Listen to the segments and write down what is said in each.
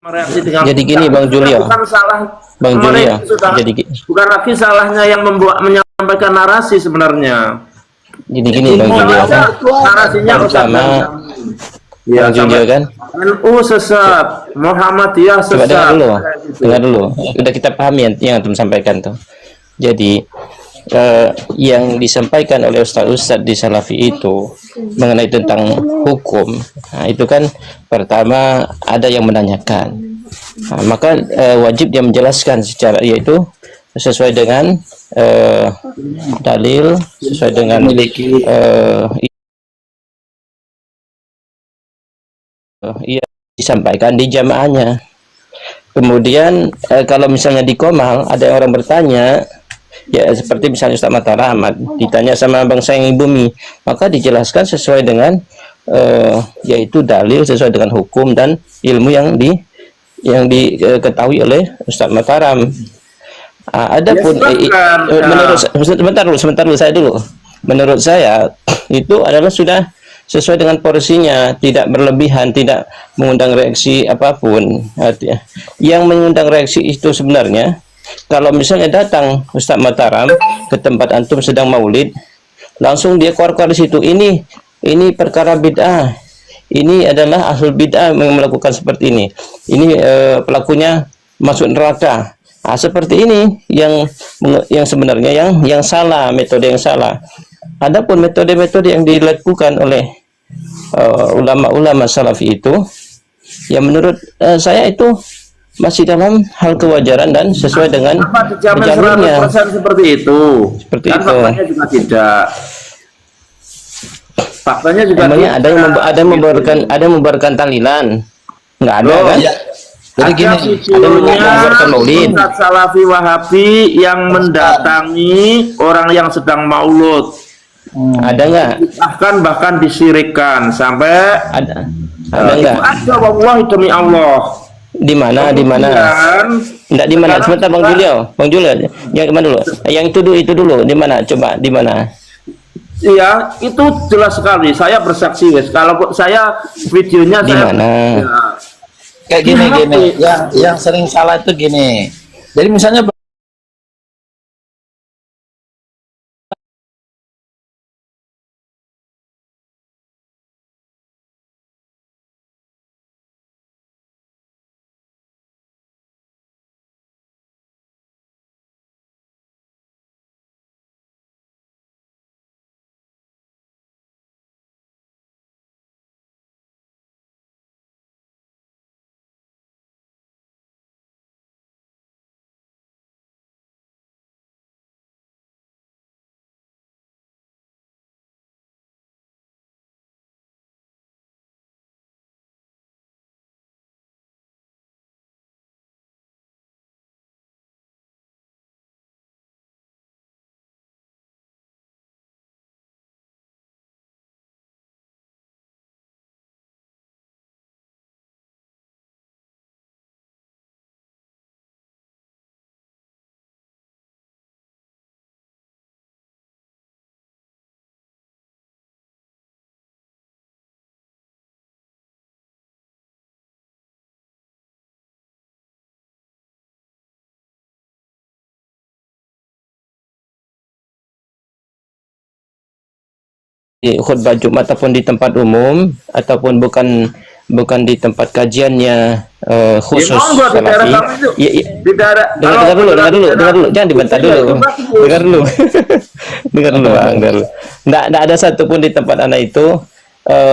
mereaksi dengan Jadi gini Bang Julio, bukan salah Bang Julio, sudah jadi bukan lagi salahnya yang membuat menyampaikan narasi sebenarnya. jadi gini Bang Julio kan, Narasinya pertama ya, Bang Julio kan, NU sesat, Muhammadiyah coba sesat. dengar dulu, udah kita pahami yang antum sampaikan tuh. Jadi yang disampaikan oleh ustaz-ustaz di Salafi itu mengenai tentang hukum, nah, itu kan pertama ada yang menanyakan, nah, maka wajib dia menjelaskan secara yaitu sesuai dengan dalil, sesuai dengan iya disampaikan di jamaahnya. Kemudian kalau misalnya di Komal ada orang bertanya, ya seperti misalnya Ustaz Matar Ahmad ditanya sama Bang Saing Bumi, maka dijelaskan sesuai dengan yaitu dalil sesuai dengan hukum dan ilmu yang diketahui oleh Ustaz Mataram. Adapun sebentar dulu saya dulu. Menurut saya itu adalah sudah sesuai dengan porsinya, tidak berlebihan, tidak mengundang reaksi apapun. Artinya, yang mengundang reaksi itu sebenarnya kalau misalnya datang Ustaz Mataram ke tempat antum sedang maulid, langsung dia keluar di situ, ini perkara bid'ah, ini adalah ahlul bid'ah yang melakukan seperti ini pelakunya masuk neraka. Nah, seperti ini yang sebenarnya yang salah, metode yang salah. Adapun metode-metode yang dilakukan oleh ulama-ulama Salafi itu, ya menurut saya itu masih dalam hal kewajaran dan sesuai dengan jalurnya. Seperti itu. Seperti dan itu. Faktanya juga tidak. Faktanya juga emangnya ada yang membubarkan tahlilan? Nggak ada kan? Ya. Jadi gini, ada membubarkan maulid. Salafi Wahabi yang mendatangi orang yang sedang maulud. Ada nggak? Bahkan disirikkan sampai ada nggak? Ada, wallahi demi Allah. Di mana? Enggak di mana? Sebentar Bang Julio. Yang mana dulu? Yang itu dulu. Di mana? Coba di mana? Iya, itu jelas sekali. Saya bersaksi, wes. Kalau saya videonya di mana? Ya. Kayak gini. Yang sering salah itu gini. Jadi misalnya di khutbah Jumat ataupun di tempat umum ataupun bukan di tempat kajiannya khusus Salafi. Dengar dulu, jangan dibantah dulu. Dengar dulu Bang. Nggak ada satupun di tempat anak itu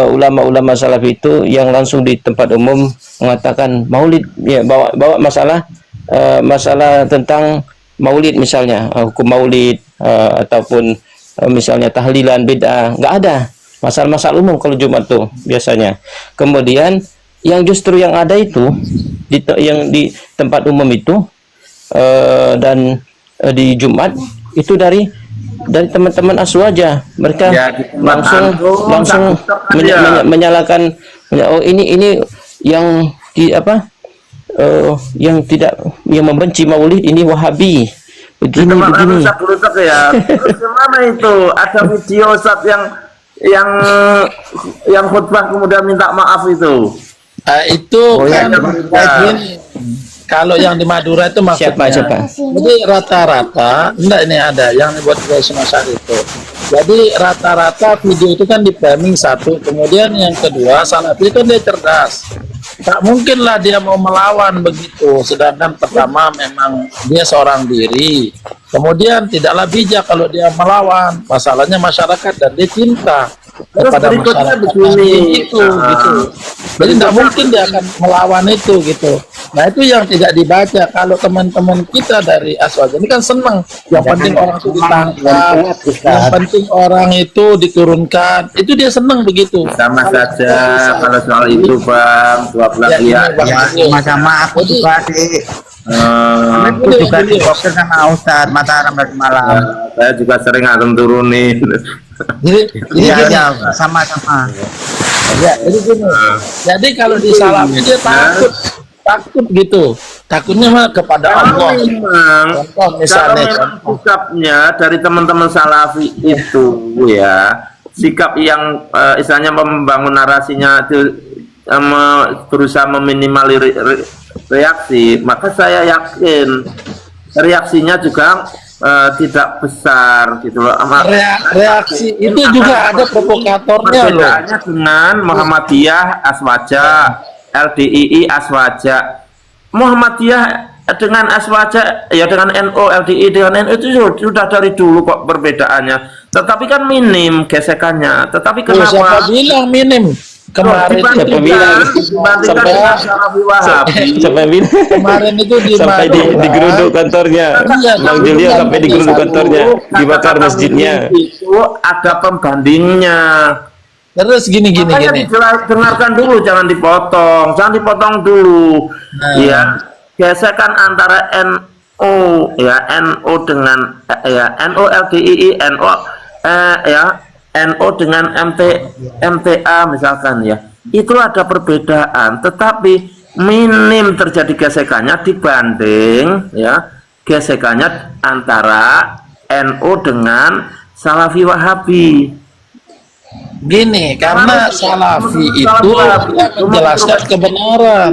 ulama-ulama Salafi itu yang langsung di tempat umum mengatakan maulid, ya bawa masalah tentang maulid misalnya, hukum maulid ataupun misalnya tahlilan bid'ah, nggak ada. Masalah-masalah umum kalau Jumat tuh biasanya. Kemudian yang justru yang ada itu yang di tempat umum itu dan di Jumat itu dari teman-teman Aswaja. Mereka ya, langsung menyalakan, oh ini yang yang membenci maulid, ini Wahabi. Begini. Ya. Terus gimana itu? Ada video Ustaz yang khutbah kemudian minta maaf itu. Itu ya, kan berbeda. kayak gini. Kalau yang di Madura itu maksudnya, Siapa? jadi rata-rata, enggak ini ada yang buat semasa itu. Jadi rata-rata video itu kan di framing satu, kemudian yang kedua Salafi itu dia cerdas. Tak mungkinlah dia mau melawan begitu, sedangkan pertama memang dia seorang diri. Kemudian tidaklah bijak kalau dia melawan, masalahnya masyarakat dan dia cinta Terus kepada berikutnya masyarakat. begini. Itu gitu. Jadi tidak mungkin dia akan melawan itu gitu. Nah itu yang tidak dibaca. Kalau teman-teman kita dari Aswaj ini kan senang, yang penting orang itu ditangkap, yang penting orang itu diturunkan, itu dia senang begitu. Sama saja kalau soal itu Bang, dua belah pihak. Sama-sama aku Jadi- juga sih. Aku Jadi, juga jadi, diboker sama Ustadz Mataram dari malam. Saya juga sering akan turunin. Jadi Iya, gini, iya, sama-sama. ya, jadi gini. Jadi kalau di Salafi dia takut gitu. Takutnya mah kepada Allah. Memang, Contoh kalau misalnya, memang sikapnya dari teman-teman Salafi itu ya, sikap yang istilahnya membangun narasinya itu berusaha meminimalis reaksi, maka saya yakin reaksinya juga tidak besar gitu loh. reaksi itu juga ada provokatornya loh. Perbedaannya dengan Muhammadiyah Aswaja, LDII Aswaja. Muhammadiyah dengan Aswaja, ya dengan NU, LDI dengan NU itu sudah dari dulu kok perbedaannya. Tetapi kan minim gesekannya. Tetapi Siapa kenapa? bilang minim? Kemarin Siapa itu bilang? Dibandingkan Sampai- dengan Salafi Wahabi. Sampai bilang kemarin itu di sampai di Madura. geruduk kantornya. Iya, Bang Julio sampai di geruduk kantornya, dibakar Kata-kata masjidnya. itu ada pembandingnya. Terus gini. Makanya dengarkan dulu, jangan dipotong dulu. Ya, gesekan antara NU ya, NU dengan ya NU LDII, NU ya NU dengan MTA misalkan ya. Itu ada perbedaan, tetapi minim terjadi gesekannya dibanding ya gesekannya antara NU dengan Salafi Wahabi. Gini, karena Salafi itu dia menjelaskan kebenaran.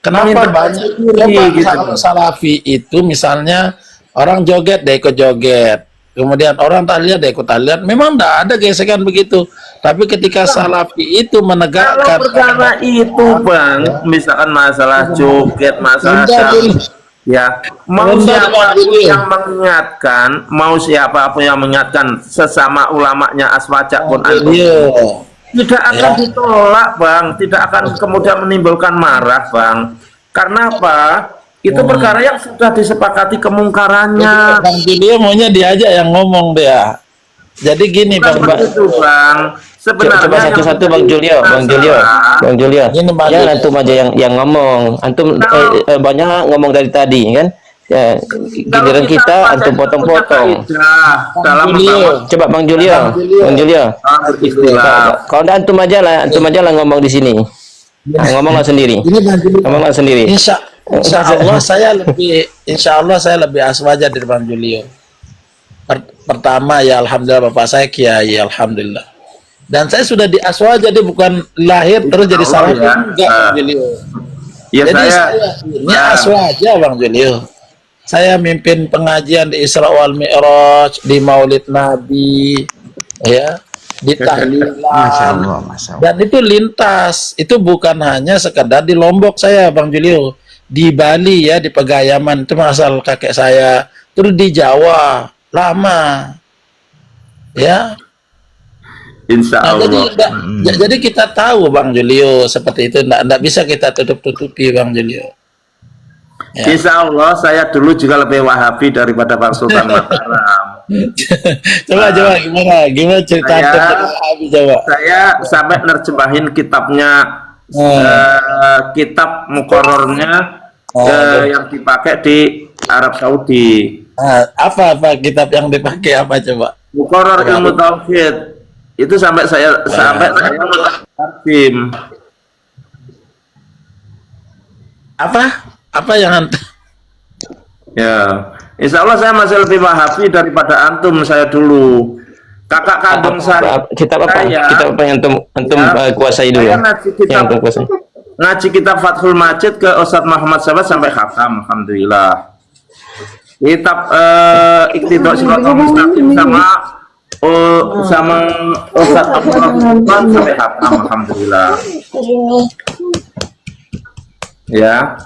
Kenapa banyak kalau Salafi itu misalnya orang joget dia ikut joget, kemudian orang tahlilan dia ikut tahlilan, memang tidak ada gesekan begitu. Tapi ketika Salafi itu Kalau menegakkan perkara itu Bang, misalkan masalah joget, masalah ya, mau siapapun yang mengingatkan, mau siapapun yang mengingatkan sesama ulamanya Aswaja pun tidak akan ditolak Bang, tidak akan kemudian menimbulkan marah Bang. Karena apa? Itu perkara yang sudah disepakati kemungkarannya. Bang Julio maunya diajak yang ngomong dia. Jadi gini Bang, Itu Bang. Sebenarnya Coba satu-satu Bang Julio. Gini, Bang Jangan Julio. antum aja yang ngomong. Antum banyak ngomong dari tadi kan. Ya, giliran kita antum potong-potong. Dalam Julio. Coba Bang Julio. beristilah. Kalau antum aja lah ngomong di sini. Nah, ngomonglah sendiri. Ini Bang Julio. Ngomonglah sendiri. Insya Allah saya lebih Aswaja dari Bang Julio. Pertama ya alhamdulillah bapak saya kiai, alhamdulillah. Dan saya sudah di Aswaja, jadi bukan lahir terus jadi Salafi ya. enggak Bang Julio. Ya Jadi saya ini Aswaja Bang Julio. Saya mimpin pengajian di Isra wal Mi'raj, di Maulid Nabi, ya, di tahlilan. Masya Allah. Dan itu lintas, itu bukan hanya sekedar di Lombok saya Bang Julio, di Bali ya, di Pegayaman itu asal kakek saya, terus di Jawa lama, ya. insya Nah, Allah. jadi kita tahu Bang Julio seperti itu, enggak bisa kita tutup-tutupi Bang Julio. Ya. Insya Allah saya dulu juga lebih Wahabi daripada Bang Sultan Mataram. coba gimana cerita Saya- tentang Wahabi coba. Saya sampai nerjemahin kitabnya, kitab mukorornya yang dipakai di Arab Saudi. Nah, apa kitab yang dipakai apa coba? Mukoror ilmu tauhid itu sampai saya tarjim. Apa yang Ya, insya Allah saya masih lebih Wahabi daripada antum saya dulu. Kakak kandung saya. Kitab apa? Saya- Kitab apa yang antum Ya, kuasai dulu? saya ngaji kitab Yang antum kuasai. ngaji kitab Fathul Majid ke Ustadz Muhammad Sabat sampai khatam, alhamdulillah. Kitab Iqtidah Shiratal Mustaqim sama Ustadz Abdul Rahman sampai khatam, alhamdulillah. Ya.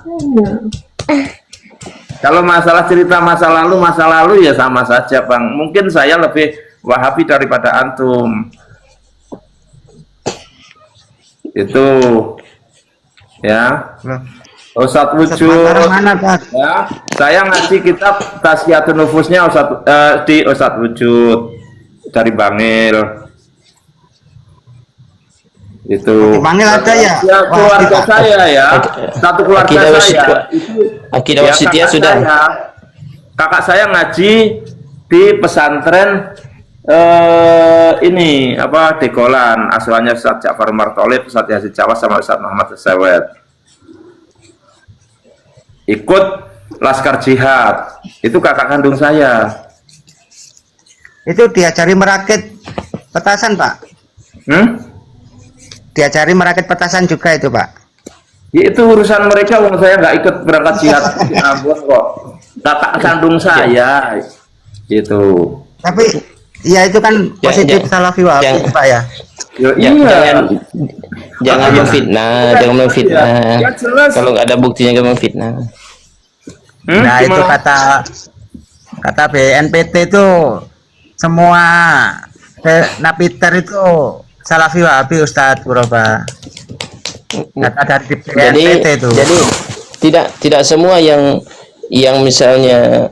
Kalau masalah cerita masa lalu ya sama saja, Bang. Mungkin saya lebih Wahabi daripada antum. Itu ya. Ustadz Wujud, ya, saya ngaji kitab Tasyiatun Nufusnya di Ustadz Wujud dari Bangil. Itu Bangil ada ya? Keluarga saya ya, satu keluarga saya. Akidah Wasitiyah sudah. Kakak saya ngaji di pesantren ini apa Degolan, asuhannya Ustadz Ja'far Martolib, Ustadz Yazid Jawas sama Ustadz Muhammad Sawed. Ikut Laskar Jihad, itu kakak kandung saya. Itu diajari merakit petasan, Pak. Diajari merakit petasan juga itu, Pak. Ya, itu urusan mereka, wong saya nggak ikut berangkat jihad di Ambon kok. Kakak kandung saya, gitu. Tapi ya itu kan positif Salafi Wahabi, Pak ya. Iya. Jangan memfitnah, jangan memfitnah. Ya, jelas. Kalau nggak ada buktinya jangan memfitnah. Nah, itu Gimana? kata BNPT itu semua Napiter itu Salafi Wahabi, Ustadz Buroba. Kata dari BNPT itu. Jadi tidak semua yang misalnya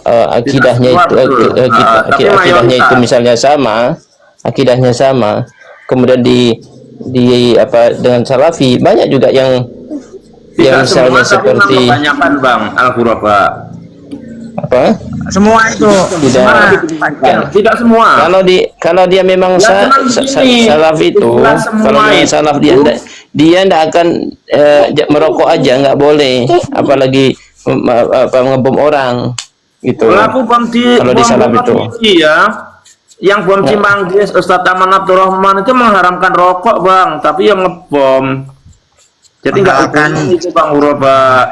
akidahnya semua, itu betul. Tapi akidahnya itu mayoritas. misalnya akidahnya sama, kemudian di apa dengan Salafi banyak juga yang misalnya seperti kebanyakan Bang Al-Ghuraba. apa? Semua itu. Tidak semua. Kalau dia memang Ya, cuman begini, salaf itu, istilah semua kalau memang itu. salaf dia ndak akan merokok aja nggak boleh, apalagi ngebom orang gitu. Pelaku bom Kalau di salaf itu. Ya, yang bom Cimanggis, Ustadz Aman Abdurrahman itu mengharamkan rokok Bang, tapi yang ngebom. Jadi nggak ukuran itu Bang Uroba,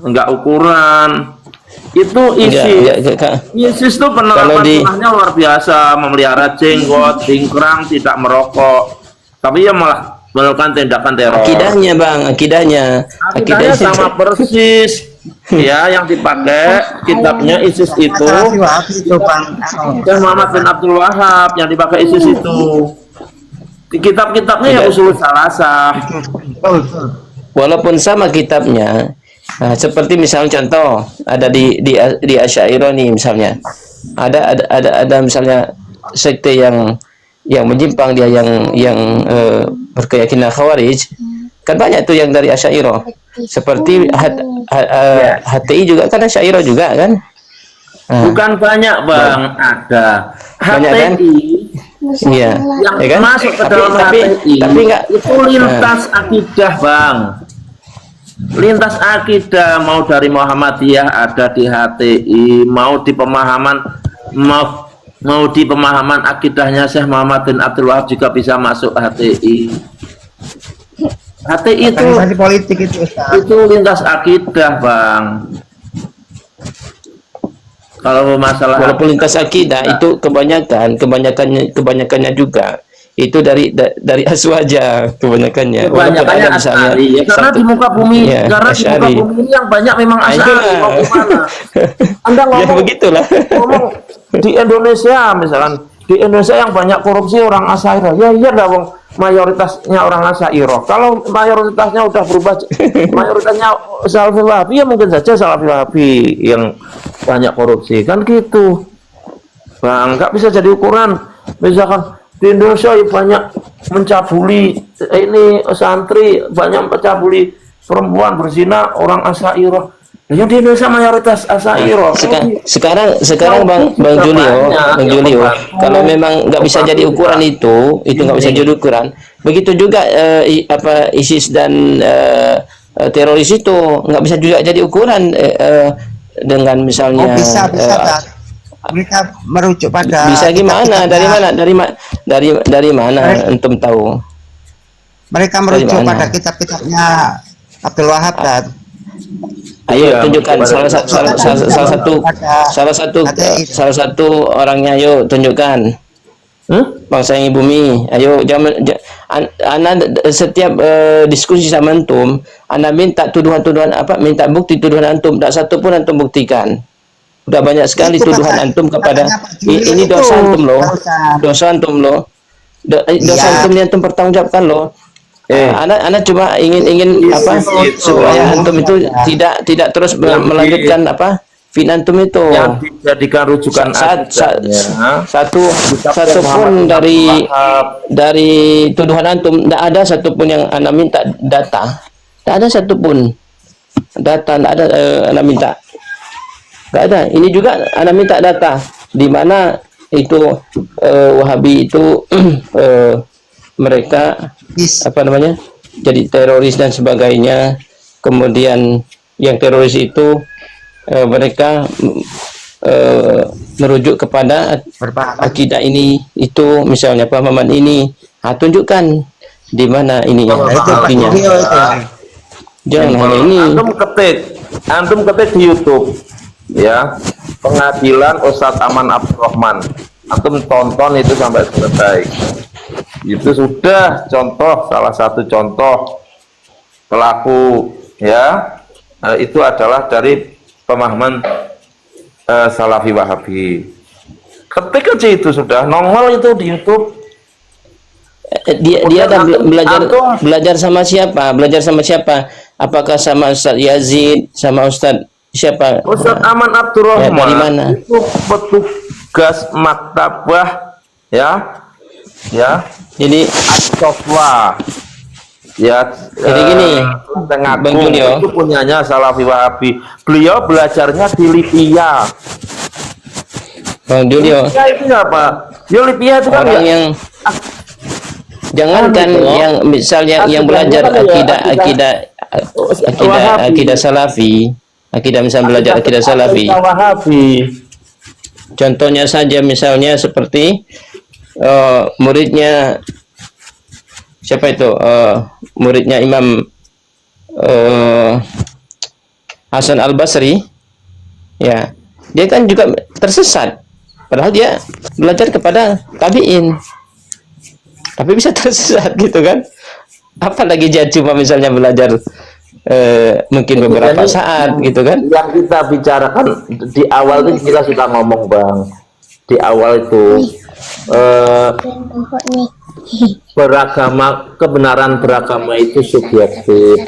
nggak ukuran. Itu ISIS itu penerapan luar biasa, memelihara jenggot, cingkrang, tidak merokok, tapi ya malah melakukan tindakan teror. Akidahnya Bang, akidahnya sama persis. Ya, yang dipakai kitabnya ISIS itu dan Muhammad bin Abdul Wahab yang dipakai ISIS itu. Di kitab-kitabnya ya usul salasah. Walaupun sama kitabnya, seperti misalnya contoh ada di Asy'ariyah nih misalnya, ada misalnya sekte yang menyimpang, dia yang berkeyakinan Khawarij, kan banyak tuh yang dari Asy'ariyah. Seperti HTI juga kan Asy'ariyah juga kan. Bukan banyak Bang, ada banyak kan? Iya, yang ya kan? masuk ke dalam HTI tapi enggak, itu lintas akidah Bang, lintas akidah, mau dari Muhammadiyah ada di HTI, mau di pemahaman akidahnya Syekh Muhammad bin Abdul Wahab juga bisa masuk HTI. HTI itu politik itu, Ustaz. Itu lintas akidah Bang. Kalau masalah walaupun lintas akidah itu kebanyakannya juga itu dari Aswaja kebanyakannya misalnya ya, karena di muka bumi ya, karena di muka bumi ini yang banyak memang Asy'ari. Mau gimana? Anda ngomong, ya begitulah. ngomong di Indonesia misalkan, di Indonesia yang banyak korupsi orang Asy'ari. Ya iya dah wong mayoritasnya orang Asy'ari. Kalau mayoritasnya udah berubah, mayoritasnya Salafi Wahabi, ya mungkin saja Salafi Wahabi yang banyak korupsi, kan gitu Bang. Nggak bisa jadi ukuran. Misalkan di Indonesia banyak mencabuli ini santri, banyak mencabuli perempuan, berzina orang Asy'ari. Yang di Indonesia mayoritas Asy'ari. Sekarang Bang Julio, kalau memang nggak bisa jadi ukuran itu nggak bisa jadi ukuran. Begitu juga ISIS dan teroris itu nggak bisa juga jadi ukuran dengan misalnya. Mereka merujuk pada bisa gimana? Dari mana? Antum tahu? mereka merujuk pada kitab-kitabnya Abdul Wahab kan. Ayo Iya, tunjukkan salah satu orangnya, ayo tunjukkan. Bangsa yang bumi, ayo jangan Anda setiap diskusi sama antum, Anda minta tuduhan-tuduhan apa, minta bukti tuduhan antum, tak satu pun antum buktikan. Udah banyak sekali Itu tuduhan antum kepada ini dosa antum loh. Dosa antum loh. Dosa antum yang antum pertanggungjawabkan loh. Anak cuma ingin apa supaya antum itu tidak terus melanjutkan apa finantum itu yang dijadikan rujukan satu pun dari tuduhan antum tidak ada satu pun yang anak minta data, tidak ada satu pun data, tidak ada anak minta, tidak ada. Ini juga anak minta data di mana itu Wahabi itu mereka apa namanya jadi teroris dan sebagainya. Kemudian yang teroris itu mereka merujuk kepada akidah ini itu, misalnya pemahaman ini. Tunjukkan di mana ini ya, buktinya. Jangan hanya ini. Antum ketik di YouTube ya, Pengadilan Ustadz Aman Abdurrahman. Antum tonton itu sampai selesai. Itu sudah contoh, salah satu contoh pelaku ya, itu adalah dari pemahaman Salafi Wahabi. Ketik aja itu sudah nongol itu di YouTube. Dia akan belajar sama siapa? Belajar sama siapa? Apakah sama Ustadz Yazid, sama Ustadz siapa? Ustadz Aman Abdurrahman. Ya, dari mana? Itu petugas maktabah ya. Jadi Sofwa ya, jadi gini, Bang Julio, itu punyanya Salafi Wahabi. Beliau belajarnya di Libya. Bang Julio, Libya itu apa? Libya itu kan orang yang jangankan yang misalnya yang belajar akidah Salafi, misalnya belajar akidah Salafi. Contohnya saja misalnya seperti muridnya siapa itu, muridnya Imam Hasan Al-Basri ya, dia kan juga tersesat padahal dia belajar kepada tabi'in tapi bisa tersesat gitu kan, apalagi dia cuma misalnya belajar mungkin beberapa saat gitu kan. Yang kita bicarakan di awal itu kita sudah ngomong Bang, di awal itu kebenaran beragama itu subjektif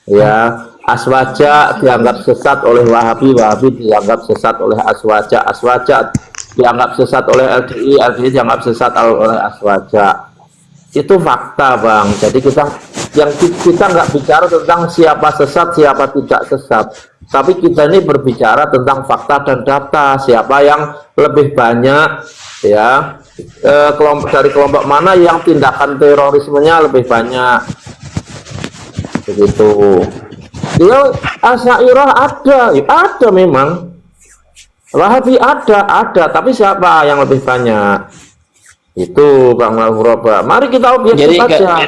ya. Aswaja dianggap sesat oleh Wahabi, Wahabi dianggap sesat oleh Aswaja, Aswaja dianggap sesat oleh LDI, LDI dianggap sesat oleh Aswaja. Itu fakta Bang. Jadi kita nggak bicara tentang siapa sesat siapa tidak sesat, tapi kita ini berbicara tentang fakta dan data, siapa yang lebih banyak ya, dari kelompok mana yang tindakan terorismenya lebih banyak, begitu. Dia Asy'ariyah ada memang, Wahabi ada, tapi siapa yang lebih banyak? Itu Bang Al-Ghuraba. Mari kita objektif aja.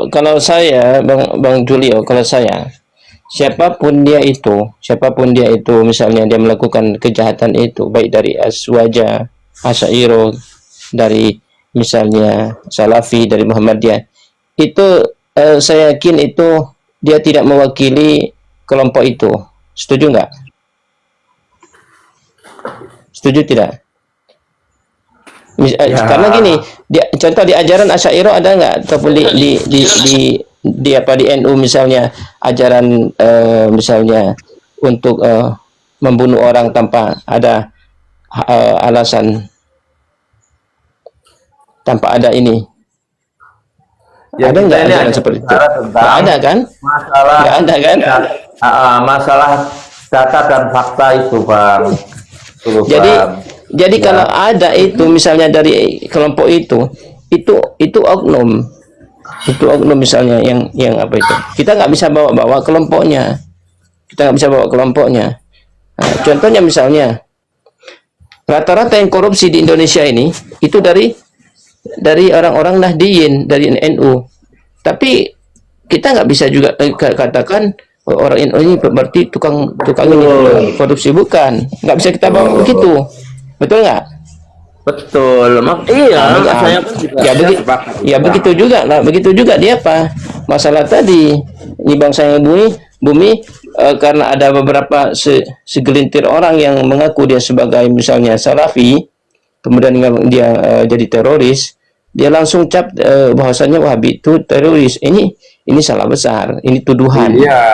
Kalau saya Bang Julio, kalau saya siapapun dia itu misalnya dia melakukan kejahatan itu, baik dari Aswaja, Asy'ariyah, dari misalnya Salafi, dari Muhammadiyah, itu saya yakin itu dia tidak mewakili kelompok itu. Setuju nggak? Setuju tidak? Karena gini, contoh di ajaran Asy'ariyah ada nggak, ataupun di NU misalnya ajaran misalnya untuk membunuh orang tanpa ada alasan, tanpa ada ini. Ya, ada nggak ajaran seperti itu? Nggak ada kan? Nggak ada kan? Masalah data dan fakta itu Bang. Jadi kalau ada itu misalnya dari kelompok itu oknum. Itu oknum misalnya yang apa itu. Kita nggak bisa bawa kelompoknya. Nah, contohnya misalnya rata-rata yang korupsi di Indonesia ini itu dari orang-orang Nahdliyin, dari NU. Tapi kita nggak bisa juga katakan orang ini berarti tukang ini korupsi, bukan. Nggak bisa kita bawa begitu, betul nggak? Betul, iya, Nah, saya pun juga sepakat. begitu juga lah, begitu juga dia apa masalah tadi ini bangsa yang bumi karena ada beberapa segelintir orang yang mengaku dia sebagai misalnya Salafi, kemudian dia jadi teroris, dia langsung cap bahwasanya Wahabi itu teroris. Ini salah besar, ini tuduhan. Iya.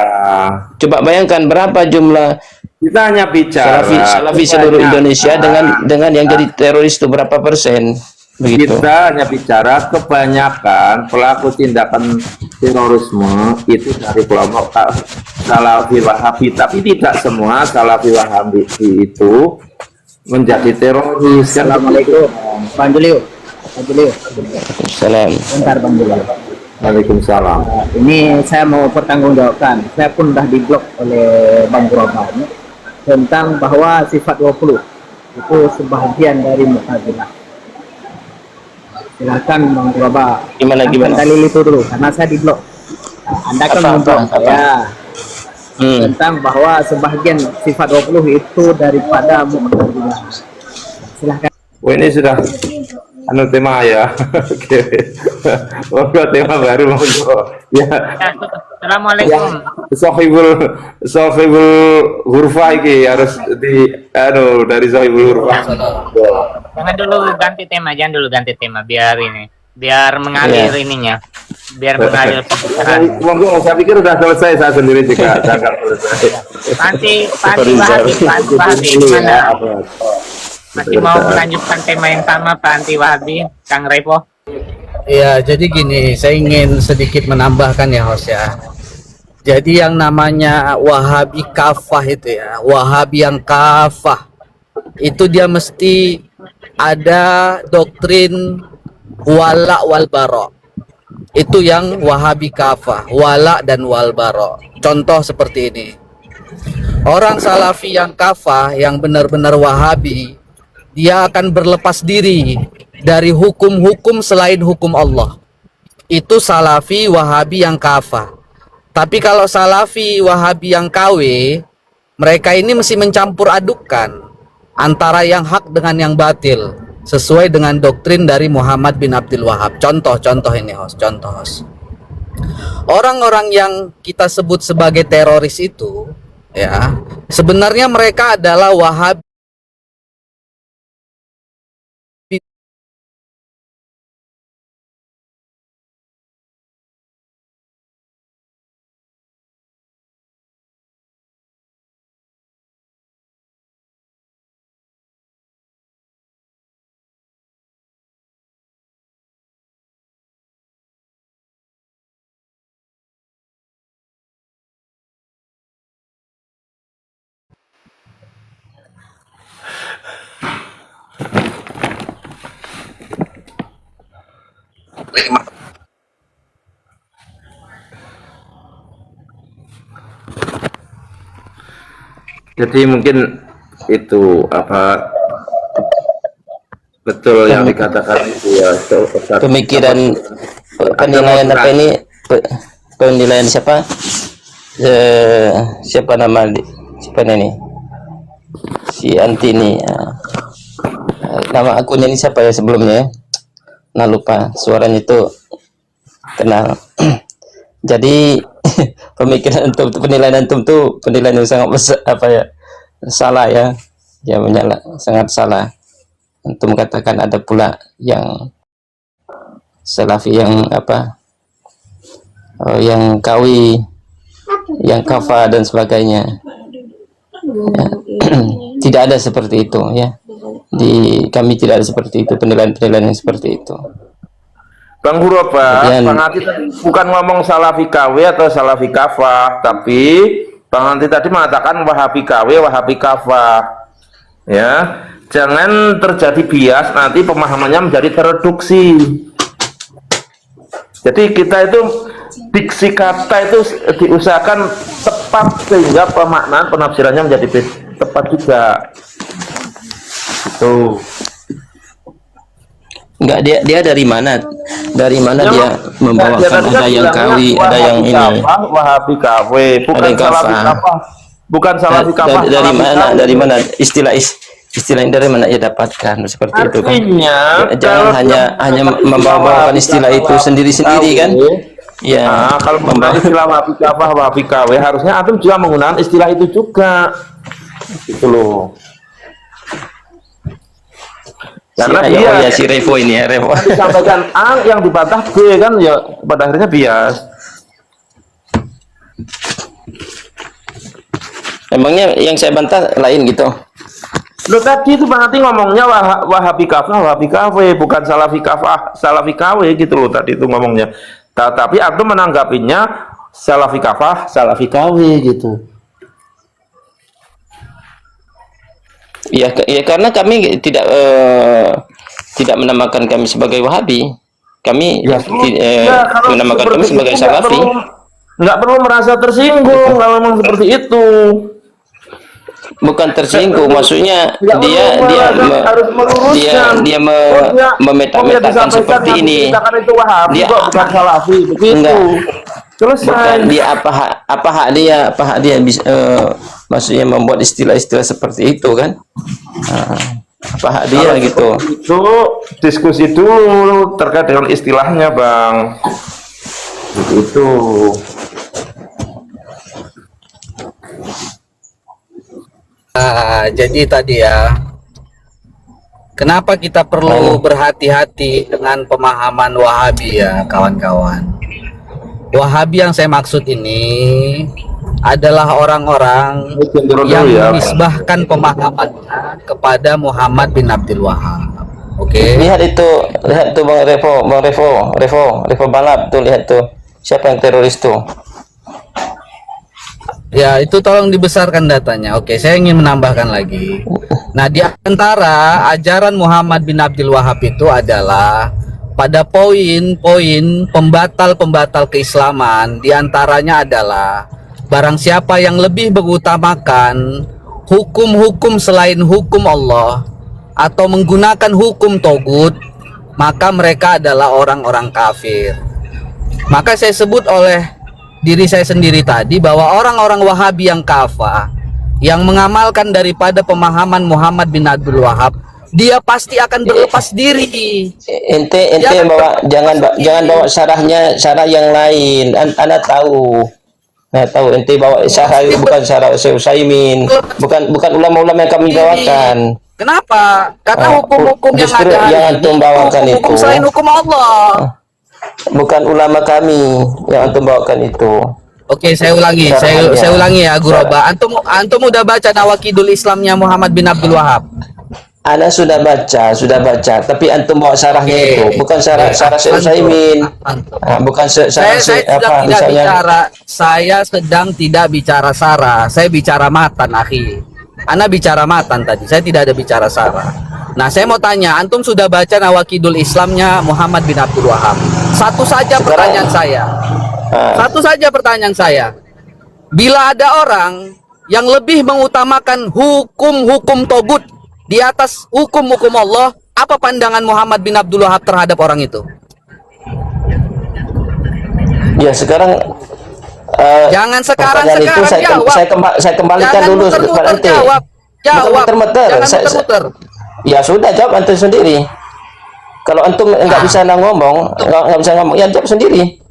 Coba bayangkan berapa jumlah Kita hanya bicara Salafi seluruh Indonesia dengan yang jadi teroris itu berapa persen? Begitu. Kita hanya bicara kebanyakan pelaku tindakan terorisme itu dari kelompok Salafi Wahabi, tapi tidak semua Salafi Wahabi itu menjadi teroris. Assalamualaikum, Bang Julio. Salam. Bentar Bang Julio. Waalaikumsalam. Ini saya mau pertanggungjawabkan. Saya pun sudah diblok oleh Bang Guraba tentang bahwa sifat 20 itu sebagian dari Mu'tazilah. Silakan Bang Guraba. Gimana? Dalil itu dulu, karena saya diblok. Nah, Anda kan memblok saya tentang bahwa sebagian sifat 20 itu daripada Mu'tazilah. Silakan. Oh, ini sudah tema ya. Oke. Oh, tema baru ya. Assalamualaikum. Sohibul hurfa iki harus dari Sohibul hurfa. Jangan dulu ganti tema biar mengalir ininya. Biar mengalir pembicaraan. Monggo, saya pikir sudah selesai, saya sendiri juga jangan selesai. Panti Wahabi gimana? Masih mau melanjutkan tema yang sama Pak Anti Wahabi, Kang Repo? Ya, jadi gini, saya ingin sedikit menambahkan ya host ya. Jadi yang namanya Wahabi kafah itu ya, Wahabi yang kafah itu dia mesti ada doktrin wala wal bara. Itu yang Wahabi kafah, wala dan wal bara. Contoh seperti ini. Orang Salafi yang kafah, yang benar-benar Wahabi, dia akan berlepas diri dari hukum-hukum selain hukum Allah. Itu Salafi Wahabi yang kafah. Tapi kalau Salafi Wahabi yang KW, mereka ini mesti mencampur adukkan antara yang hak dengan yang batil, sesuai dengan doktrin dari Muhammad bin Abdul Wahab. Contoh ini host, orang-orang yang kita sebut sebagai teroris itu, ya, sebenarnya mereka adalah Wahabi Jadi mungkin itu apa betul yang dikatakan itu ya, pemikiran penilaian apa ini, penilaian siapa siapa ini si Anti ini nama akunnya ini siapa ya sebelumnya ya? Nah lupa, suaranya itu kenal. Jadi pemikiran antum, penilaian antum tuh penilaian yang sangat besar, salah ya, sangat salah. Antum katakan ada pula yang Salafi yang yang kawi, yang kafa dan sebagainya. Ya. Tidak ada seperti itu ya. Kami tidak ada seperti itu, penilaian-penilaian yang seperti itu. Bang Huraba, Bang Anti tadi bukan ngomong Salafi KW atau Salafi kafah, tapi Bang Anti tadi mengatakan Wahabi KW, Wahabi kafah. Ya, jangan terjadi bias, nanti pemahamannya menjadi tereduksi. Jadi kita itu diksi kata itu diusahakan tepat sehingga pemaknaan penafsirannya menjadi tepat juga. Itu. Enggak, dia dari mana? Dari mana Ya, dia dia membawakan tadi kan ada yang bilangnya kawi, ada yang Wahabi ini. kafah, Wahabi KW, Ada yang kafah. bukan Salafi kafah. Dari Salafi mana? KW. Dari mana istilah ini dari mana ia dapatkan seperti itu kan? Artinya Jangan kalau hanya dia membawa-bawakan Wahabi istilah kafah, itu Wahabi sendiri-sendiri kan? KW, Ya, nah, kalau menggunakan istilah Wahabi kafah, Wahabi KW, harusnya antum juga menggunakan istilah itu juga. Gitu loh. Karena dia si Revo ini ya, Revo. disampaikan A yang dibantah B kan, ya pada akhirnya bias. Emangnya yang saya bantah lain gitu? Lo tadi itu Bang Ati ngomongnya Wahabi kafah, Wahabi KW, bukan Salafi kafah, Salafi KW gitu loh tadi itu ngomongnya. Tapi antum menanggapinya Salafi kafah, Salafi KW gitu. Ya karena kami tidak menamakan kami sebagai Wahabi. Kami Kalau menamakan kami seperti sebagai itu Salafi. Nggak perlu merasa tersinggung kalau memang seperti itu. Bukan tersinggung, maksudnya dia memeta-metakan seperti ini. Itu Wahabi Dia kok, bukan Salafi begitu. Enggak. Selesai. Bukan dia apa hak dia bisa maksudnya membuat istilah-istilah seperti itu kan? Apa hak dia Kalau gitu? Itu diskusi dulu terkait dengan istilahnya, Bang. Itu. Jadi tadi ya, kenapa kita perlu berhati-hati dengan pemahaman Wahabi ya kawan-kawan. Wahabi yang saya maksud ini adalah orang-orang yang menisbahkan pemahamannya kepada Muhammad bin Abdul Wahab. Oke. Lihat tuh Bang Revo balap tuh, lihat tuh. Siapa yang teroris tuh? Ya, itu tolong dibesarkan datanya. Oke, saya ingin menambahkan lagi. Nah, di antara ajaran Muhammad bin Abdul Wahab itu adalah pada poin-poin pembatal-pembatal keislaman, di antaranya adalah barang siapa yang lebih mengutamakan hukum-hukum selain hukum Allah atau menggunakan hukum togut, maka mereka adalah orang-orang kafir. Maka saya sebut oleh diri saya sendiri tadi bahwa orang-orang Wahabi yang kafah, yang mengamalkan daripada pemahaman Muhammad bin Abdul Wahab, dia pasti akan berlepas diri. Ente jangan bawa syarah yang lain. Anda tahu. Ente bawa syarah bukan syarah Utsaimin, bukan ulama-ulama yang kami bawakan. Kenapa? Karena hukum-hukum yang ada yang antum bawakan hukum itu selain hukum Allah. Bukan ulama kami yang antum bawakan itu. Oke, saya ulangi ya, Guroba. Antum udah baca Nawakidul Islamnya Muhammad bin Abdul Wahab? Ana sudah baca, tapi antum bawa syarahnya itu, bukan syarah Syekh Utsaimin. Bukan syarah saya sedang tidak bicara sarah, saya bicara matan, akhi. Ana bicara matan tadi, saya tidak ada bicara sarah. Nah, saya mau tanya, antum sudah baca Nawakidul Islamnya Muhammad bin Abdul Wahab? Satu saja pertanyaan saya. Bila ada orang yang lebih mengutamakan hukum-hukum togut di atas hukum-hukum Allah, apa pandangan Muhammad bin Abdul Wahab terhadap orang itu? Ya, sekarang jangan sekarang itu jawab. Saya kembalikan jangan dulu muter-muter jawab. Muter-muter. Ya sudah, jawab antum sendiri. Kalau antum nggak bisa ngomong, ya jawab sendiri.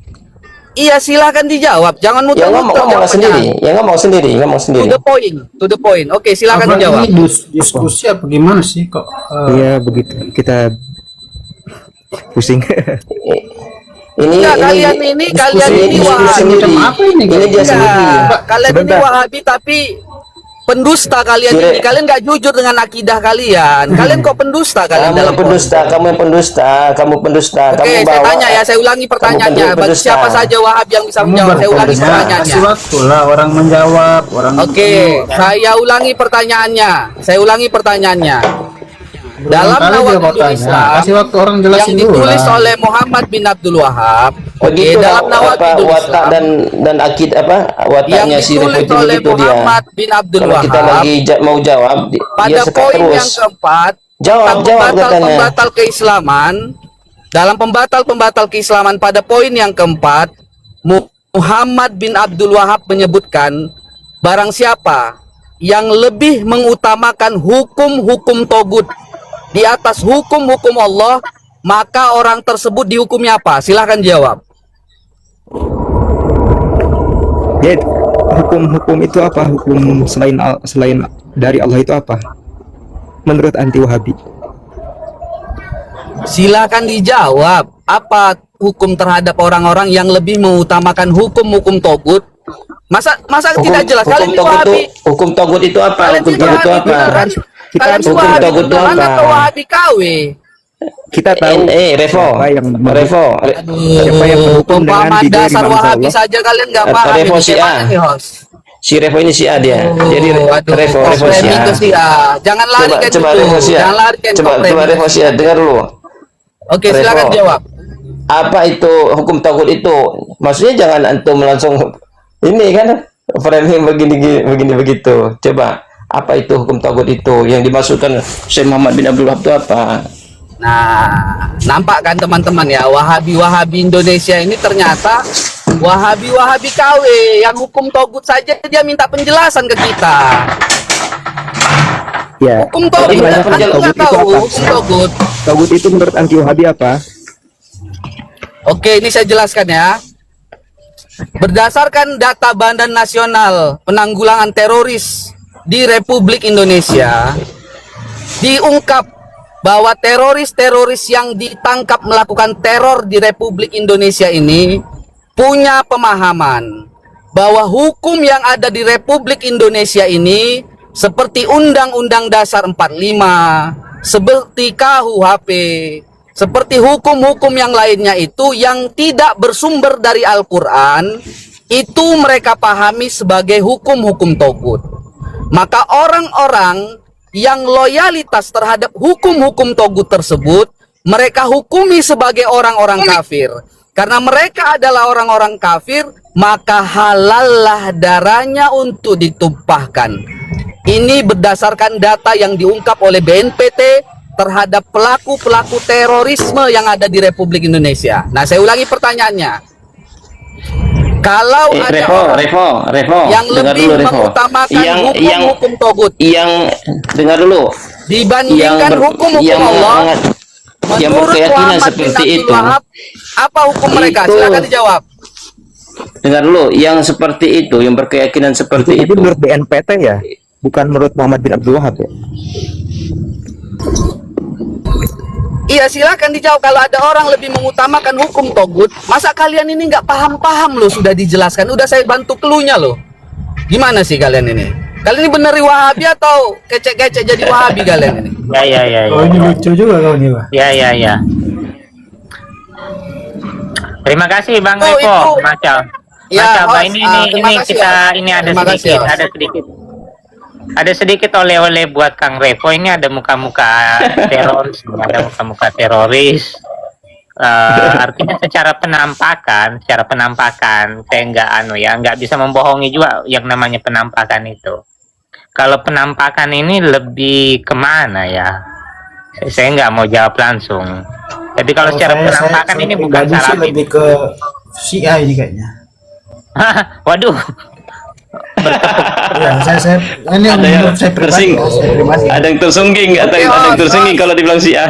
Iya, silakan dijawab. Jangan muter-muter. Ngomong sendiri. To the point. Oke, silakan dijawab. Ini diskusi apa gimana sih kok? Iya begitu. Kita pusing. Kalian ini Wahabi. Kalian ini Wahabi tapi pendusta kalian ini. Kalian nggak jujur dengan akidah kalian. Kalian kok pendusta kalian? Kamu pendusta. Oke, saya tanya ya, saya ulangi pertanyaannya. Bagi siapa saja Wahabi yang bisa menjawab? Saya ulangi pertanyaannya. Kasih waktu lah orang menjawab. Oke, saya ulangi pertanyaannya. Dalam Nawakidul Islam kasih waktu orang jelasin yang ditulis dulu oleh Muhammad bin Abdul Wahab, dalam Nawakidul Islam dan akid wataknya yang ditulis oleh Muhammad bin Abdul Wahab, kita lagi mau jawab pada poin yang keempat Jawab katanya. Pembatal keislaman, dalam pembatal keislaman pada poin yang keempat, Muhammad bin Abdul Wahab menyebutkan barang siapa yang lebih mengutamakan hukum-hukum togut di atas hukum-hukum Allah, maka orang tersebut dihukumnya apa? Silahkan jawab. Ya, hukum-hukum itu apa? Hukum selain dari Allah itu apa? Menurut anti Wahabi. Silakan dijawab. Apa hukum terhadap orang-orang yang lebih mengutamakan hukum-hukum togut? Masa tidak jelas? Kalian itu Wahabi. Hukum togut itu apa? Kalian Hukum itu togut itu Wahabi apa? beneran. Kalian itu hukum Wahabi togut itu beneran apa? atau Wahabi KW? Kita tahu Revo, siapa yang siapa yang berhukum dengan Pemahaman tiga dasar bangsa Wahabi Allah. saja kalian nggak paham. Revo Ini Syiah. gimana nih, host? Si Revo ini Syiah dia. Jadi Revo framing ke Syiah. Syiah. Jangan larikan Coba itu. Revo Syiah. Jangan larikan Coba framing. Revo Syiah, dengar dulu. Oke, Revo. silakan jawab. Apa itu hukum togut itu? Maksudnya jangan antum langsung ini kan framing begini begitu. Coba apa itu hukum togut itu yang dimaksudkan Syekh Muhammad bin Abdul Wahab itu apa? Nah, nampak kan teman-teman ya, Wahabi Indonesia ini ternyata Wahabi KW yang hukum togut saja dia minta penjelasan ke kita. Ya. Hukum togut, Jadi, kita togut nggak itu tahu apa? hukum togut. Togut itu menurut anti Wahabi apa? Oke, ini saya jelaskan ya. Berdasarkan data Badan Nasional Penanggulangan Teroris di Republik Indonesia, diungkap bahwa teroris-teroris yang ditangkap melakukan teror di Republik Indonesia ini punya pemahaman bahwa hukum yang ada di Republik Indonesia ini seperti Undang-Undang Dasar 45, seperti KUHP, seperti hukum-hukum yang lainnya itu yang tidak bersumber dari Al-Quran, itu mereka pahami sebagai hukum-hukum togut. Maka orang-orang yang loyalitas terhadap hukum-hukum togut tersebut, mereka hukumi sebagai orang-orang kafir. Karena mereka adalah orang-orang kafir, maka halallah darahnya untuk ditumpahkan. Ini berdasarkan data yang diungkap oleh BNPT terhadap pelaku-pelaku terorisme yang ada di Republik Indonesia. Nah, saya ulangi pertanyaannya. Kalau ada Revo, yang dengar lebih dulu, Revo. mengutamakan hukum-hukum togut Yang dengar dulu. dibandingkan hukum-hukum Allah, yang menurut berkeyakinan Muhammad bin seperti Abdul itu. Wahab, apa hukum mereka? Itu- Silakan dijawab. Dengar dulu, yang seperti itu, yang berkeyakinan seperti Itu itu. tadi menurut BNPT ya, bukan menurut Muhammad bin Abdul Wahab ya. Iya, silakan dijawab. Kalau ada orang lebih mengutamakan hukum togut, masa kalian ini nggak paham-paham loh? Sudah dijelaskan, udah saya bantu cluenya loh. Gimana sih kalian ini? Kalian ini bener Wahabi atau kecek-kecek jadi Wahabi kalian ini? Ya. Oh, ini lucu juga kau nih, Pak. Ya. Terima kasih Bang Oh, Revo. itu. Macam. Ya, Bang, host, terima kasih, host. ini ada Terima kasih, sedikit, host. ada sedikit oleh-oleh buat Kang Revo. Ini ada muka-muka teroris, ada muka-muka teroris. Artinya secara penampakan saya nggak bisa membohongi juga yang namanya penampakan itu. Kalau penampakan ini lebih kemana ya? Saya nggak mau jawab langsung. Tapi kalau secara penampakan ini bukan pribadi sih salah. lebih ke Syiah ini kayaknya. Waduh. Ya, saya ini yang menurut saya pribadi. Ya, saya pribadi. Ada yang tersungging, ada yang tersungging kalau dibilang Syiah.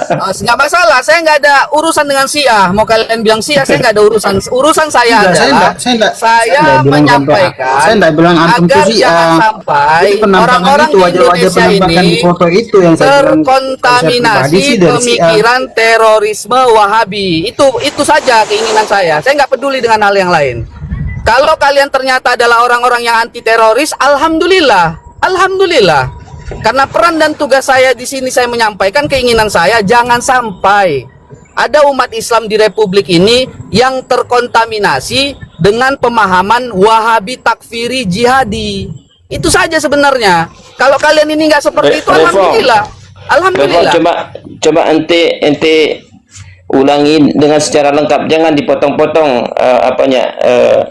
Nggak masalah, saya nggak ada urusan dengan Syiah. Mau kalian bilang Syiah, saya nggak ada urusan. Urusan saya Enggak, adalah saya enggak saya bilang menyampaikan saya enggak bilang antum agar itu Syiah. jangan sampai Jadi penampakan orang-orang itu, di wajah-wajah Indonesia penampakan ini di foto itu yang saya bilang, saya terkontaminasi pribadi sih dari Syiah. pemikiran terorisme Wahabi. Itu saja keinginan saya. Saya nggak peduli dengan hal yang lain. Kalau kalian ternyata adalah orang-orang yang anti teroris, alhamdulillah. Karena peran dan tugas saya di sini, saya menyampaikan keinginan saya, jangan sampai ada umat Islam di Republik ini yang terkontaminasi dengan pemahaman Wahabi takfiri jihadi. Itu saja sebenarnya. Kalau kalian ini nggak seperti itu, Revo. alhamdulillah. Coba ente ulangi dengan secara lengkap, jangan dipotong-potong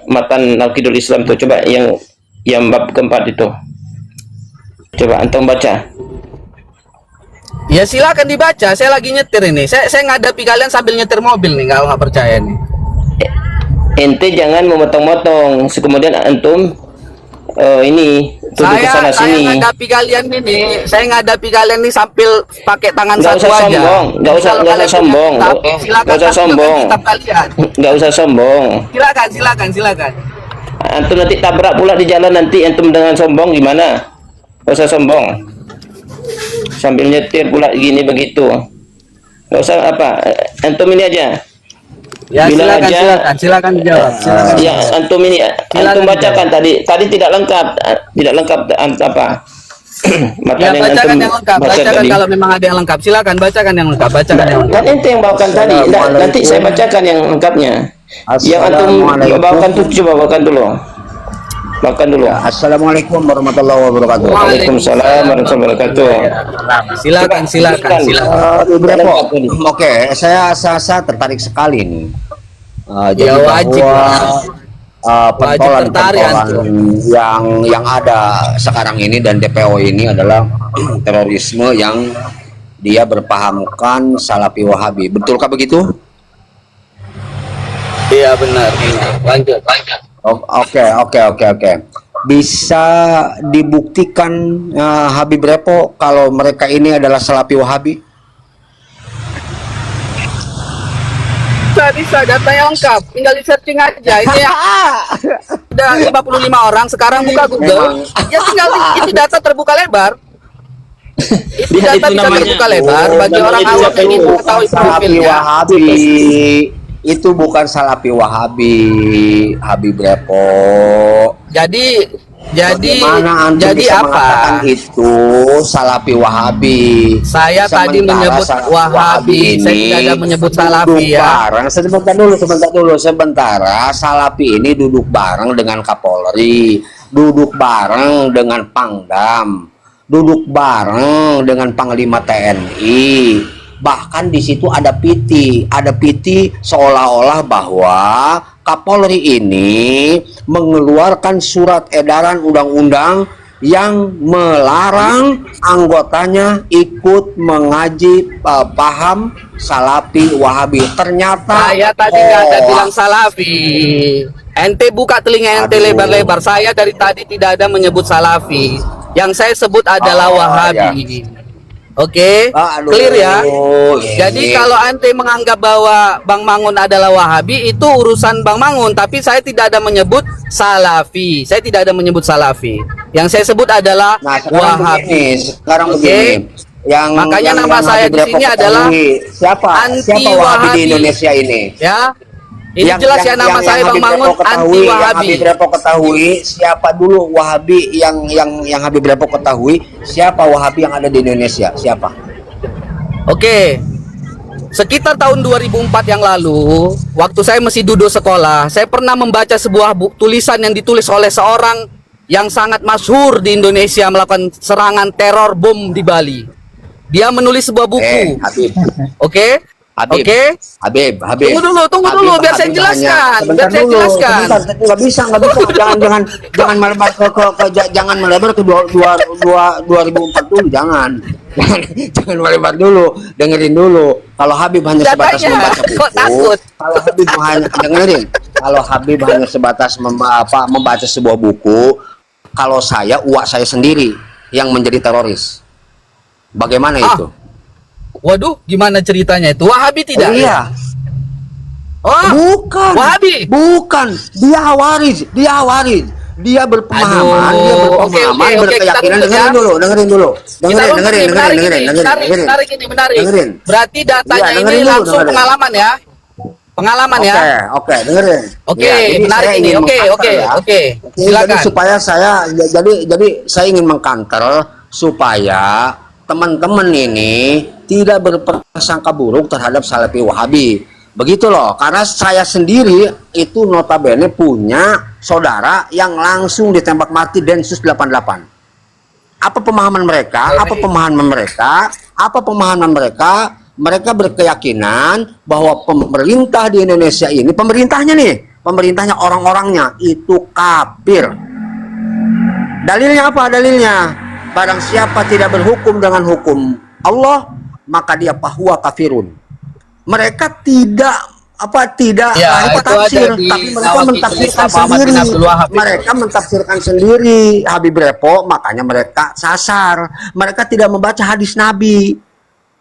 matan Naqidul Islam itu. Coba yang bab keempat itu. Coba antum baca. Ya silakan dibaca. Saya lagi nyetir ini. Saya ngadapi kalian sambil nyetir mobil nih, kalau nggak percaya nih. Ente jangan memotong-motong, kemudian antum ini tuduh kesana Saya sini. ngadapi kalian ini. Saya ngadapi kalian nih sambil pakai tangan Nggak satu usah aja. sombong, nggak usah Kalau nggak usah kalian punya sombong, kitab, nggak silakan usah tunjukkan sombong, kitab kalian. nggak usah sombong. Silakan. Antum nanti tabrak pula di jalan, nanti antum dengan sombong gimana? Nggak usah sombong. Sambil nyetir pula gini begitu. Nggak usah apa, antum ini aja. Ya Bilang silakan dijawab. Ya, antum ini, antum bacakan tadi tidak lengkap apa? Ya, Makanya bacakan antum yang lengkap. baca Bacakan tadi. kalau memang ada yang lengkap. Silakan bacakan yang lengkap. Kan ente yang bawakan tadi. Nanti saya bacakan yang lengkapnya. Yang antum bawakan tuh coba bawakan dulu. Bawakan dulu. Assalamualaikum warahmatullahi wabarakatuh. Waalaikumsalam warahmatullahi wabarakatuh. Silakan. Ibu Repo, oke, saya tertarik sekali nih. Jadi Ya, wajib bahwa Wajib tertarik, pentolan yang ada sekarang ini dan DPO ini adalah terorisme yang dia berpahamkan Salafi Wahabi. Betulkah begitu? Iya benar. Lanjut. Oke. Bisa dibuktikan Habib Repo kalau mereka ini adalah Salafi Wahabi? Bisa datanya lengkap. Tinggal di searching aja. Ini yang ada 55 orang sekarang buka Google. Ya tinggal itu data terbuka lebar. Itu data bisa terbuka lebar bagi orang awam yang ingin mengetahui Salafi profilnya. Wahabi itu bukan Salafi Wahabi, Habib Repo. Bagaimana antum jadi bisa apa? mengatakan itu Salafi Wahabi? Saya tadi Sementara menyebut Salafi Wahabi, saya ini tidak ada menyebut duduk Salafi ya. bareng. Sebentar dulu. Sementara Salafi ini duduk bareng dengan Kapolri, duduk bareng dengan Pangdam, duduk bareng dengan Panglima TNI. Bahkan di situ ada piti seolah-olah bahwa Kapolri ini mengeluarkan surat edaran undang-undang yang melarang anggotanya ikut mengaji paham Salafi Wahabi. Ternyata Saya tadi nggak ada bilang Salafi. Ente buka telinga ente lebar-lebar. Saya dari tadi tidak ada menyebut Salafi. Yang saya sebut adalah Wahabi. Oke, clear ya. Jadi kalau ente menganggap bahwa Bang Mangun adalah Wahabi, itu urusan Bang Mangun. Tapi saya tidak ada menyebut Salafi. Saya tidak ada menyebut Salafi. Yang saya sebut adalah Wahabi. Sekarang Oke. begini. Makanya nama saya di sini adalah siapa Wahabi di Indonesia ini? Ya, ini jelas ya nama saya Bang Mangun anti Yang Wahabi. Habib Repo ketahui siapa dulu Wahabi yang Habib Repo ketahui siapa Wahabi yang ada di Indonesia? Siapa? Oke. Sekitar tahun 2004 yang lalu, waktu saya masih duduk sekolah, saya pernah membaca sebuah tulisan yang ditulis oleh seorang yang sangat masyhur di Indonesia melakukan serangan teror bom di Bali. Dia menulis sebuah buku. Habib. Oke? Habib. Oke? Habib. Tunggu dulu, biar saya jelaskan. Biar saya jelaskan. Nggak bisa. Jangan melebar jangan melebar ke 2004 dulu, jangan melebar dulu, dengerin dulu. Kalau Habib hanya sebatas Datanya, membaca buku, kok takut? Kalau Habib hanya dengerin, kalau Habib hanya sebatas membaca sebuah buku, kalau uak saya sendiri yang menjadi teroris, bagaimana itu? Waduh, gimana ceritanya itu? Wahabi tidak? Iya. Oh, Bukan. Wahabi. Bukan. Dia Hawarij. Dia berpemahaman, Aduh, oke, berkeyakinan. kita Dengerin dulu. Menarik ini. Dengerin. Berarti datanya Iya, dengerin ini dulu, langsung dengerin. pengalaman ya. Pengalaman ya. Oke, dengerin. Oke, Ya, jadi menarik saya ini. ingin Oke. mengkanter ya. Silakan. Jadi supaya saya ingin mengkanter supaya teman-teman ini tidak berprasangka buruk terhadap Salafi Wahabi. Begitu loh, karena saya sendiri itu notabene punya saudara yang langsung ditembak mati Densus 88. Apa pemahaman mereka? Mereka berkeyakinan bahwa pemerintah di Indonesia ini, pemerintahnya orang-orangnya itu kafir. Dalilnya apa? Barang siapa tidak berhukum dengan hukum Allah, maka dia fahuwa kafirun. Mereka tidak Ya, itu tafsir, ada di tapi mereka Nawakidul mentafsirkan Islam Muhammad bin sendiri. Abdul Wahab itu. Mereka mentafsirkan sendiri Habib Repo, makanya mereka sasar. Mereka tidak membaca hadis Nabi.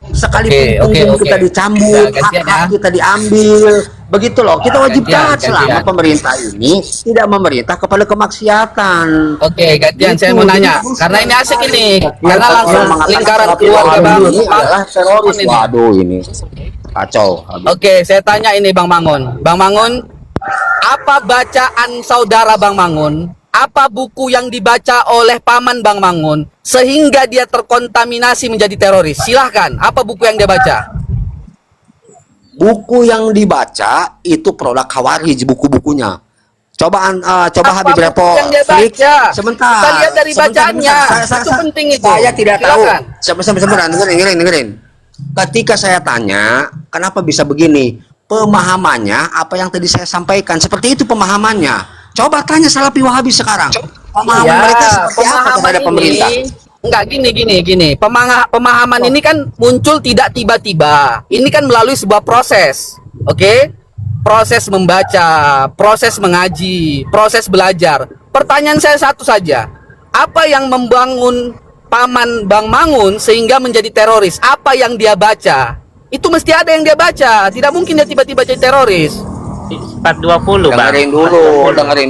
Sekalipun punggung kita dicambuk, Ya, gantian hak-hak ya. kita diambil, begitu loh. Kita wajib Gantian, taat selama gantian. pemerintah ini tidak memerintah kepada kemaksiatan. Oke, gantian saya Gitu. mau nanya. Jadi, Karena ini asik ini. yang Karena langsung mengatakan lingkaran Salafi keluarga Wahabi Bang ini adalah teroris. ini. Waduh, ini kacau. Habib. Oke, saya tanya ini Bang Mangun. Bang Mangun, apa bacaan saudara Bang Mangun? Apa buku yang dibaca oleh paman Bang Mangun sehingga dia terkontaminasi menjadi teroris? Silahkan, apa buku yang dia baca? Buku yang dibaca itu produk Khawarij, buku-bukunya. Coba Apa Habib buku Repo yang dia klik. baca? Sebentar. Kita lihat dari sebentar, bacaannya. sebentar. Itu penting itu. Saya tidak Silakan. tahu. Sebentar, dengerin. Ketika saya tanya, kenapa bisa begini? Pemahamannya apa yang tadi saya sampaikan, seperti itu pemahamannya. Coba tanya Salafi Wahabi sekarang. Pemahaman Ya, mereka seperti apa pemahaman terhadap ini, pemerintah? enggak gini. Pemahaman ini kan muncul tidak tiba-tiba. Ini kan melalui sebuah proses. Oke? Proses membaca, proses mengaji, proses belajar. Pertanyaan saya satu saja. Apa yang membangun paman Bang Mangun sehingga menjadi teroris? Apa yang dia baca? Itu mesti ada yang dia baca. Tidak mungkin dia tiba-tiba jadi teroris. 420 Bang. Dengerin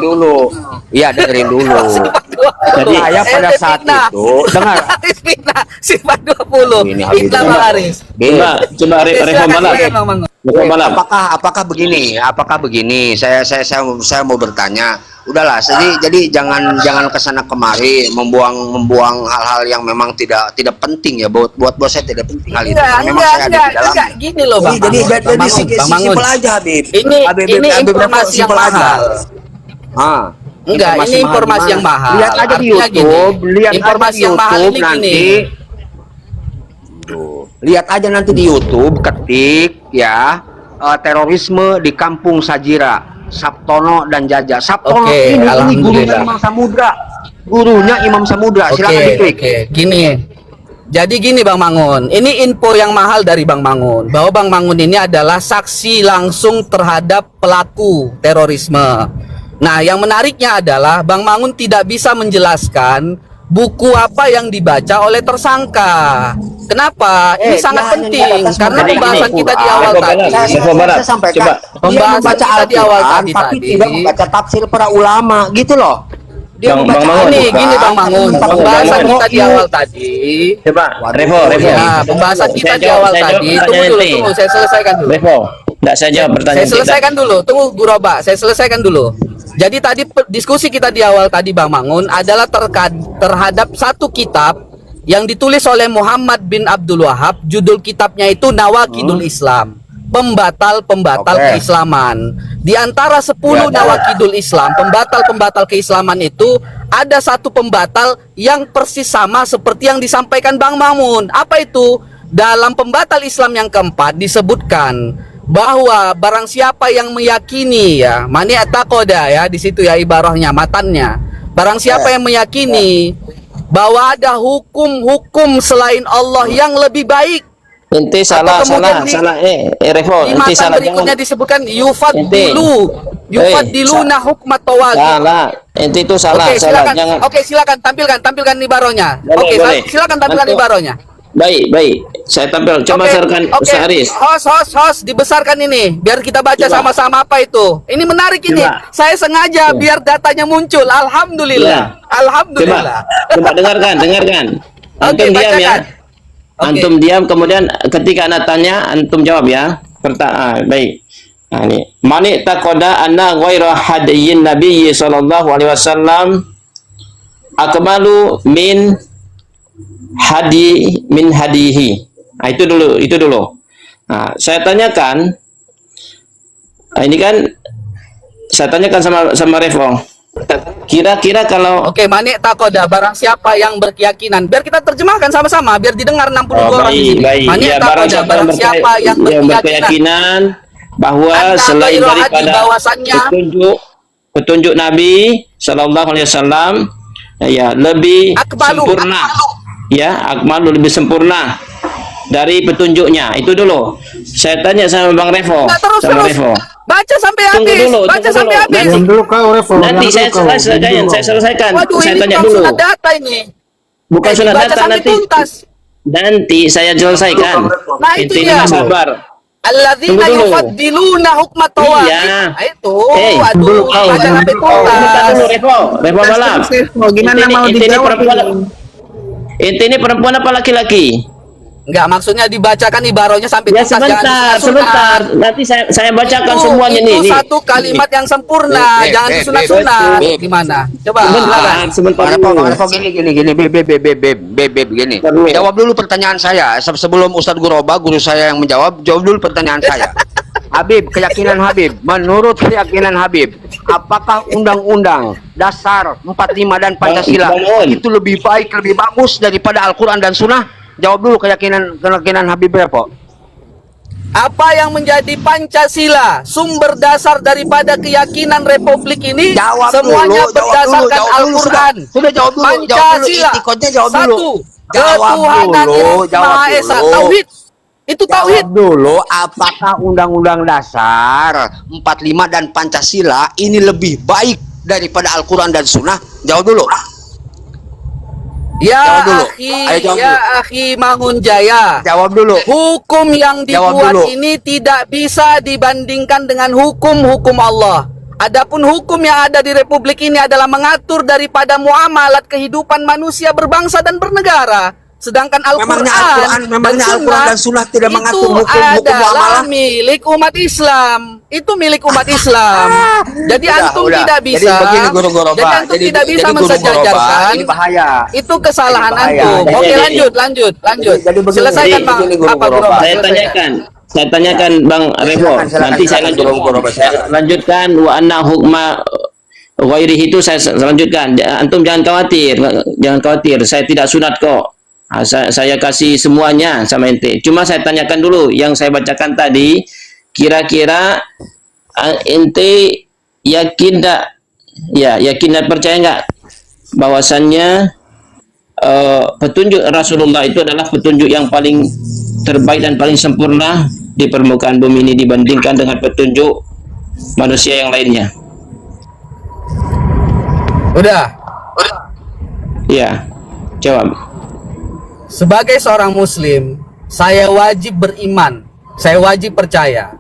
dulu. Iya, dengerin dulu. Jadi saya pada saat itu dengar. Sifat 20. Ini Habib Fitnah Bang Haris. Coba Revo malam. Revo malam. Apakah begini? Saya mau bertanya. Udahlah, jadi jangan kesana kemari membuang hal-hal yang memang tidak penting ya, buat saya tidak penting hal itu. Karena memang saya ada di dalam. Enggak, gini loh Bang. Jadi Bang Mangun. simpel aja Habib. Ini Habib informasi yang simpel aja. mahal. Enggak, ini informasi yang mahal. Lihat aja di Artinya YouTube, gini, lihat informasi aja di yang mahal YouTube ini nanti. gini. Lihat aja nanti di YouTube, ketik ya terorisme di Kampung Sajira, Sabtono dan Jaja. Sabtono Oke, ini gurunya alhamdulillah. Imam Samudra. Gurunya Imam Samudra. Silakan diklik. Oke, gini. Jadi gini Bang Mangun, ini info yang mahal dari Bang Mangun, bahwa Bang Mangun ini adalah saksi langsung terhadap pelaku terorisme. Nah, yang menariknya adalah Bang Mangun tidak bisa menjelaskan buku apa yang dibaca oleh tersangka. Kenapa? Ini sangat penting karena pembahasan kita di awal tadi. Saya sampaikan. Dia Pembahasan membaca kita di awal Al-Quran, tadi tapi tadi. tidak membaca tafsir para ulama, gitu loh. Dia Bang membaca Mangun. Gini Bang Mangun, pembahasan kita di awal tadi. Coba Revo. Ya, pembahasan kita di awal tadi. Tunggu, saya selesaikan dulu. Revo, enggak saya jawab pertanyaan Saya selesaikan dulu. Tunggu Guru Roba, saya selesaikan dulu. Jadi tadi diskusi kita di awal tadi Bang Mangun adalah terhadap satu kitab yang ditulis oleh Muhammad bin Abdul Wahab. Judul kitabnya itu Nawakidul Islam, pembatal-pembatal Oke. keislaman. Di antara 10 Nawakidul Islam, pembatal-pembatal keislaman itu ada satu pembatal yang persis sama seperti yang disampaikan Bang Mangun. Apa itu? Dalam pembatal Islam yang keempat disebutkan bahwa barang siapa yang meyakini ya, mani atakoda ya, di situ ya ibarahnya, matannya. Barang siapa yang meyakini bahwa ada hukum-hukum selain Allah yang lebih baik. Inti salah kemudian Revo, Di inti matan salah berikutnya jangan. disebutkan yufadiluna hukmat tawagi. Salah. Inti itu salah, Oke, salah. silakan. Jangan. Oke, silakan tampilkan ibarohnya. Boleh, Oke, boleh. silakan tampilkan Antum- ibarohnya. Baik. Saya tampil. Coba serkan Ustaz Haris. Host, dibesarkan ini biar kita baca Coba. sama-sama apa itu. Ini menarik ini. Coba. Saya sengaja biar datanya muncul. Alhamdulillah. Ya. Alhamdulillah. Coba dengarkan. Antum Oke, diam ya. bacakan. Oke. Antum diam, kemudian ketika anak tanya, antum jawab ya. Baik. Nah, ini. Mani taqoda anna ghaira hadiyin nabiyyi sallallahu alaihi wasallam akmalu min hadihi. Nah, itu dulu. Nah, saya tanyakan. Nah, ini kan saya tanyakan sama Revo. Kira-kira kalau Oke, mani takoda barang siapa yang berkeyakinan. Biar kita terjemahkan sama-sama biar didengar 62 orang di sini. Mani Ya, takoda barang siapa yang berkeyakinan bahwa Anda selain ghairu daripada hadi, bahwasannya petunjuk Nabi Shallallahu Alaihi Wasallam ya lebih Akmalu. sempurna, ya akmalu lebih sempurna dari petunjuknya. Itu dulu. Saya tanya sama Bang Revo. Nggak, terus Sama terus. Revo. Baca sampai Tunggu habis. dulu, Baca tunggu sampai dulu. habis. Nanti- Dulu kau Revo. Nanti saya selesaikan, saya selesaikan. Waduh, Saya ini tanya bukan dulu. sunat data ini. Bukan sunat Baca data, sampai nanti tuntas. nanti saya selesaikan. Nah, itu Intinya dia. sabar. Alladzina Tunggu dulu. yufaddiluna hukmat tawaf. Iya. Itu. Eh, Aduh, baca sampai Sebentar dulu, tuntas. Revo. Revo malam. Gimana mau Inti ini dijawab perempuan. ini? Inti ini perempuan apa laki-laki? Enggak, maksudnya dibacakan ibarohnya sampai Ya tuntas. sebentar, jangan disunat. sebentar. Nanti saya bacakan Itu- semuanya itu nih. satu kalimat yang sempurna, jangan disunat-sunat. Gimana? Coba. silakan. Sebentar Bang dulu. Revo gini, gini. Perlu. Jawab dulu pertanyaan saya. Sebelum Ustadz Guroba, guru saya yang menjawab, jawab dulu pertanyaan saya. Habib, keyakinan Habib. Menurut keyakinan Habib, apakah undang-undang dasar 45 dan Pancasila Bang, itu lebih baik, lebih bagus daripada Al-Quran dan Sunnah? Jawab dulu keyakinan Habib Revo. Apa yang menjadi Pancasila, sumber dasar daripada keyakinan Republik ini? Jawab semuanya dulu, berdasarkan Al-Quran. Sudah jawab dulu, Pancasila. Itikotnya jawab dulu. Satu, Jawab ketuhanan dulu, yang jawab Maha Esa. dulu. Tauhid. Itu tauhid. Jawab dulu, apakah Undang-Undang Dasar 45 dan Pancasila ini lebih baik daripada Al-Quran dan Sunnah? Jawab dulu. Ya Jawab dulu. akhi, Ayo jawab ya akhi Mangunjaya. Jawab dulu. Hukum yang Jawab dibuat dulu. ini tidak bisa dibandingkan dengan hukum-hukum Allah. Adapun hukum yang ada di Republik ini adalah mengatur daripada muamalat kehidupan manusia berbangsa dan bernegara. Sedangkan Memangnya Al-Quran dan Sunnah tidak mengatur itu hukum-hukum adalah muamalah? milik umat Islam. Itu milik umat Islam. Jadi antum tidak bisa. Jadi begini Guru Goroba. Jadi antum tidak bisa Guru Goroba, mensejajarkan. ini bahaya. Itu kesalahan Ini bahaya. antum. Jadi- Oke, lanjut. Jadi begini, Selesaikan Bang. begini, Guru Apa Goroba. Guru? Saya tanyakan Bang Revo. Silakan, Nanti saya silakan, lanjutkan. Guru, Saya lanjutkan wa anna hukma ghairihi itu saya lanjutkan. Antum jangan khawatir, saya tidak sunat kok. Saya kasih semuanya sama ente. Cuma saya tanyakan dulu yang saya bacakan tadi, kira-kira ente yakin tak? Ya, yakin dan percaya nggak bahwasannya petunjuk Rasulullah itu adalah petunjuk yang paling terbaik dan paling sempurna di permukaan bumi ini dibandingkan dengan petunjuk manusia yang lainnya. Udah. Ya, jawab. Sebagai seorang muslim, saya wajib beriman, saya wajib percaya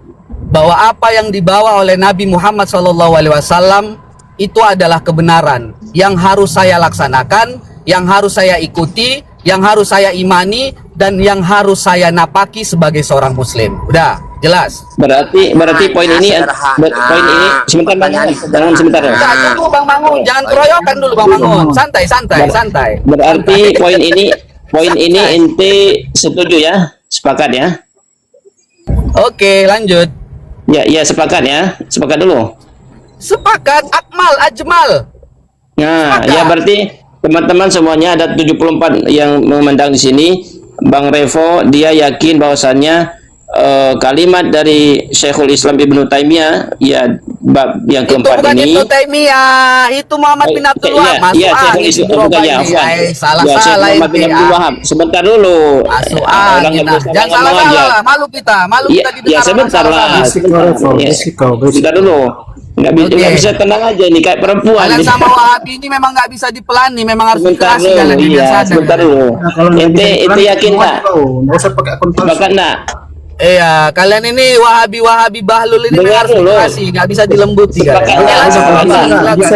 bahwa apa yang dibawa oleh Nabi Muhammad SAW itu adalah kebenaran yang harus saya laksanakan, yang harus saya ikuti, yang harus saya imani, dan yang harus saya napaki sebagai seorang muslim. Udah, jelas. Berarti poin ini sebentar Bang, jangan sebentar. Udah, tunggu Bang Mangun, jangan keroyokan dulu Bang Mangun. Santai. Berarti poin ini ente setuju ya? Sepakat ya? Oke, lanjut. Ya sepakat ya. Sepakat dulu. Sepakat, akmal, ajmal. Nah, Sepakat. ya berarti teman-teman semuanya ada 74 yang memandang di sini. Bang Revo dia yakin bahwasannya kalimat dari Syekhul Islam Ibnu Taimiyah ya bab yang Itu keempat bukan ini. Ibnu Taimiyah, itu Muhammad bin Abdul Wahab. Masuk Syekhul angin Islam Guru bukan, ya, ini. Afwan. Salah Ya, Syekh Muhammad bin ini. Abdul Wahab. Sebentar dulu. Masuk Orang angin. nggak bisa Jangan ngomong aja. salah. Malu kita Ya, didengar ya orang sebentar lah. salah-salah. Sebentar dulu. Nggak bisa tenang aja nih kayak perempuan. Kalian sama Wahabi ini memang nggak bisa dipelani, memang harus Sebentar dikasih dulu. kalian biar Iya, sadar. sebentar dulu. Ente yakin tak? Nggak usah pakai akun palsu. Sepakat nak? Iya, kalian ini Wahabi bahlul ini memang Dengar harus dulu. dikasih, nggak bisa dilembuti Sepakat kalian. nggak? Silakan.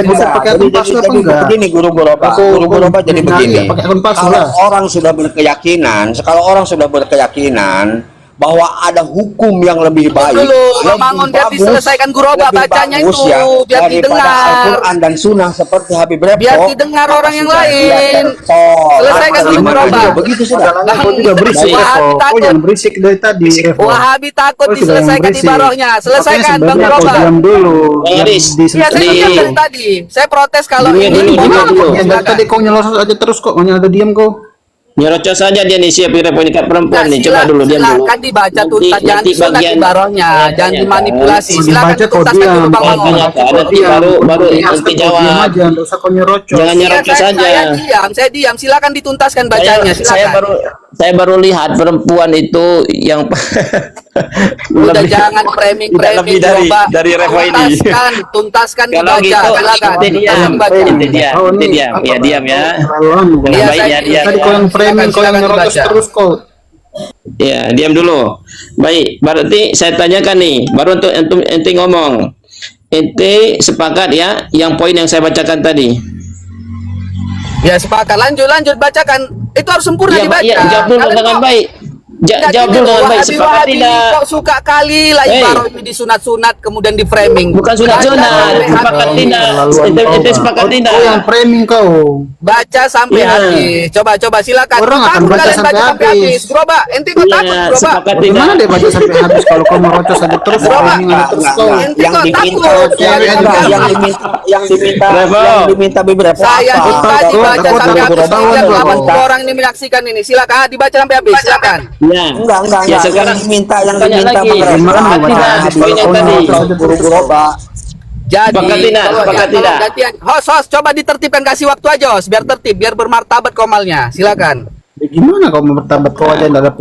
Bisa pakai akun palsu apa enggak? Begini Guru Goroba jadi begini. Pakai akun palsu Kalau lah. orang sudah berkeyakinan bahwa ada hukum yang lebih baik, Dulu, Bang lebih Mangun, biar bagus, diselesaikan Guroba lebih bacanya bagus itu, biar daripada didengar. Al-Quran dan Sunnah seperti Habib Revo. Biar didengar orang yang sudah lain. dia tertolak. Selesaikan dulu, Terima Guroba. kasih. Begitu sudah. Kau juga berisik Wahabi Revo. Kau takut. yang berisik dari tadi Revo. Wahabi takut Kau sudah yang diselesaikan berisik. ibarohnya. Selesaikan Makanya Bang sebenarnya kau Guroba. diam dulu. Bang Aris. Iya, saya Di- diam dari tadi. Saya protes kalau Dulu, ini. dulu, dulu. Yang dari tadi kau nyelos aja terus kok. Hanya ada diam kau. Nyerocos saja dia nih siap Revo ini kayak perempuan nih. Coba dulu diam dulu. Silakan dibaca tuntas, jangan disunat bagian ibarohnya, jangan dimanipulasi. Kau Silakan dibaca, kau dituntaskan diam. dulu Bang Kau Mangun. Tanyakan, nanti baru nanti Diam jawab. aja, nggak usah kau nyerocos. Jangan Iya, nyerocos saya saja. diam, saya diam. Silakan dituntaskan bacanya, Saya silakan. baru saya baru lihat perempuan itu yang Udah lebih- jangan tidak lebih dari Revo ini. Tuntaskan Kalau dibaca, gitu, silakan. ente diam, Tuntaskan dibaca. ente diam, Oh, ente ini diam, apa, ya Pak? diam ya. Terlaluan. Dengan Iya, baik saya- ya diam. Tadi kau yang framing, kau yang Silakan ngerocos dibaca. terus kau. Ya, diam dulu. Baik, berarti saya tanyakan nih, baru untuk ente ngomong. Ente sepakat ya, yang poin yang saya bacakan tadi. Ya sepakat, lanjut bacakan. Itu harus sempurna Iya, dibaca. iya, jawab dulu Kalian dengan kok- baik. Nggak Jawab gini dulu loh, dengan baik. Sepakat Wahabi tidak? kok suka kali lah Hey. ibarat ini disunat-sunat kemudian di framing. Bukan sunat-sunat. Baca Sepakat sampai tidak? Terlaluan Ente kau, Pak. sepakat tidak? Kau yang framing kau. Baca sampai Iya. habis. Coba silakan. Orang akan Takut baca kalian sampai habis. Groba, ente kok takut Iya, Groba? sepakat Bagaimana tidak? dia baca sampai habis kalau kau merocos aja terus Enggak, framing aja terus kau. Ente yang kok diminta takut? Revo. yang diminta beberapa Saya minta dibaca takut sampai dari habis. Groba, Biar Groba. 80 orang ini menyaksikan ini. Silakan dibaca sampai habis. Silakan. Ya. enggak Ya, sekarang yang tanya diminta lagi. Bang Revo. Gimana Sepakat tidak? baca Poin yang kau tadi. ngerocos aja terus. Jadi, Sepakat tidak? Sepakat tidak? gantian. Host, coba ditertibkan, kasih waktu aja, host, biar tertib, biar bermartabat komalnya. Silakan. Ya, gimana kau bertabat kau aja tidak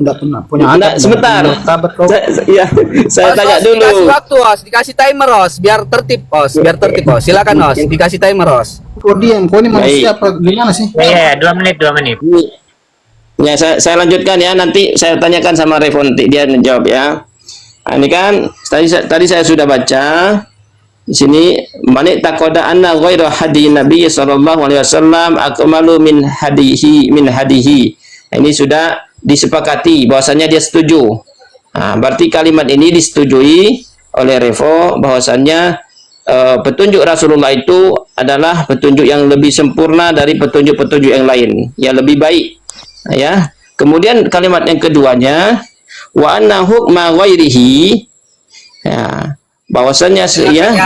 punya Nah, adab. sebentar. Bertabat kau. Iya, saya Host, tanya host, Dikasih dulu. waktu, host, dikasih timer, host, biar tertib, host, host. Silakan, host, dikasih timer, host. Kau diam, kau ini manusia apa gimana sih? Iya, 2 menit, 2 menit. Ya, saya lanjutkan ya. Nanti saya tanyakan sama Revo, nanti dia menjawab ya. Nah, ini kan tadi saya sudah baca di sini, manik takoda anna ghairu hadi Nabi sallallahu alaihi wasallam akmalu min hadihi. Nah, ini sudah disepakati bahwasanya dia setuju. Nah, berarti kalimat ini disetujui oleh Revo bahwasannya petunjuk Rasulullah itu adalah petunjuk yang lebih sempurna dari petunjuk-petunjuk yang lain, yang lebih baik. Ya. Kemudian kalimat yang keduanya, wa anna hukma ghairihi, ya, bahwasanya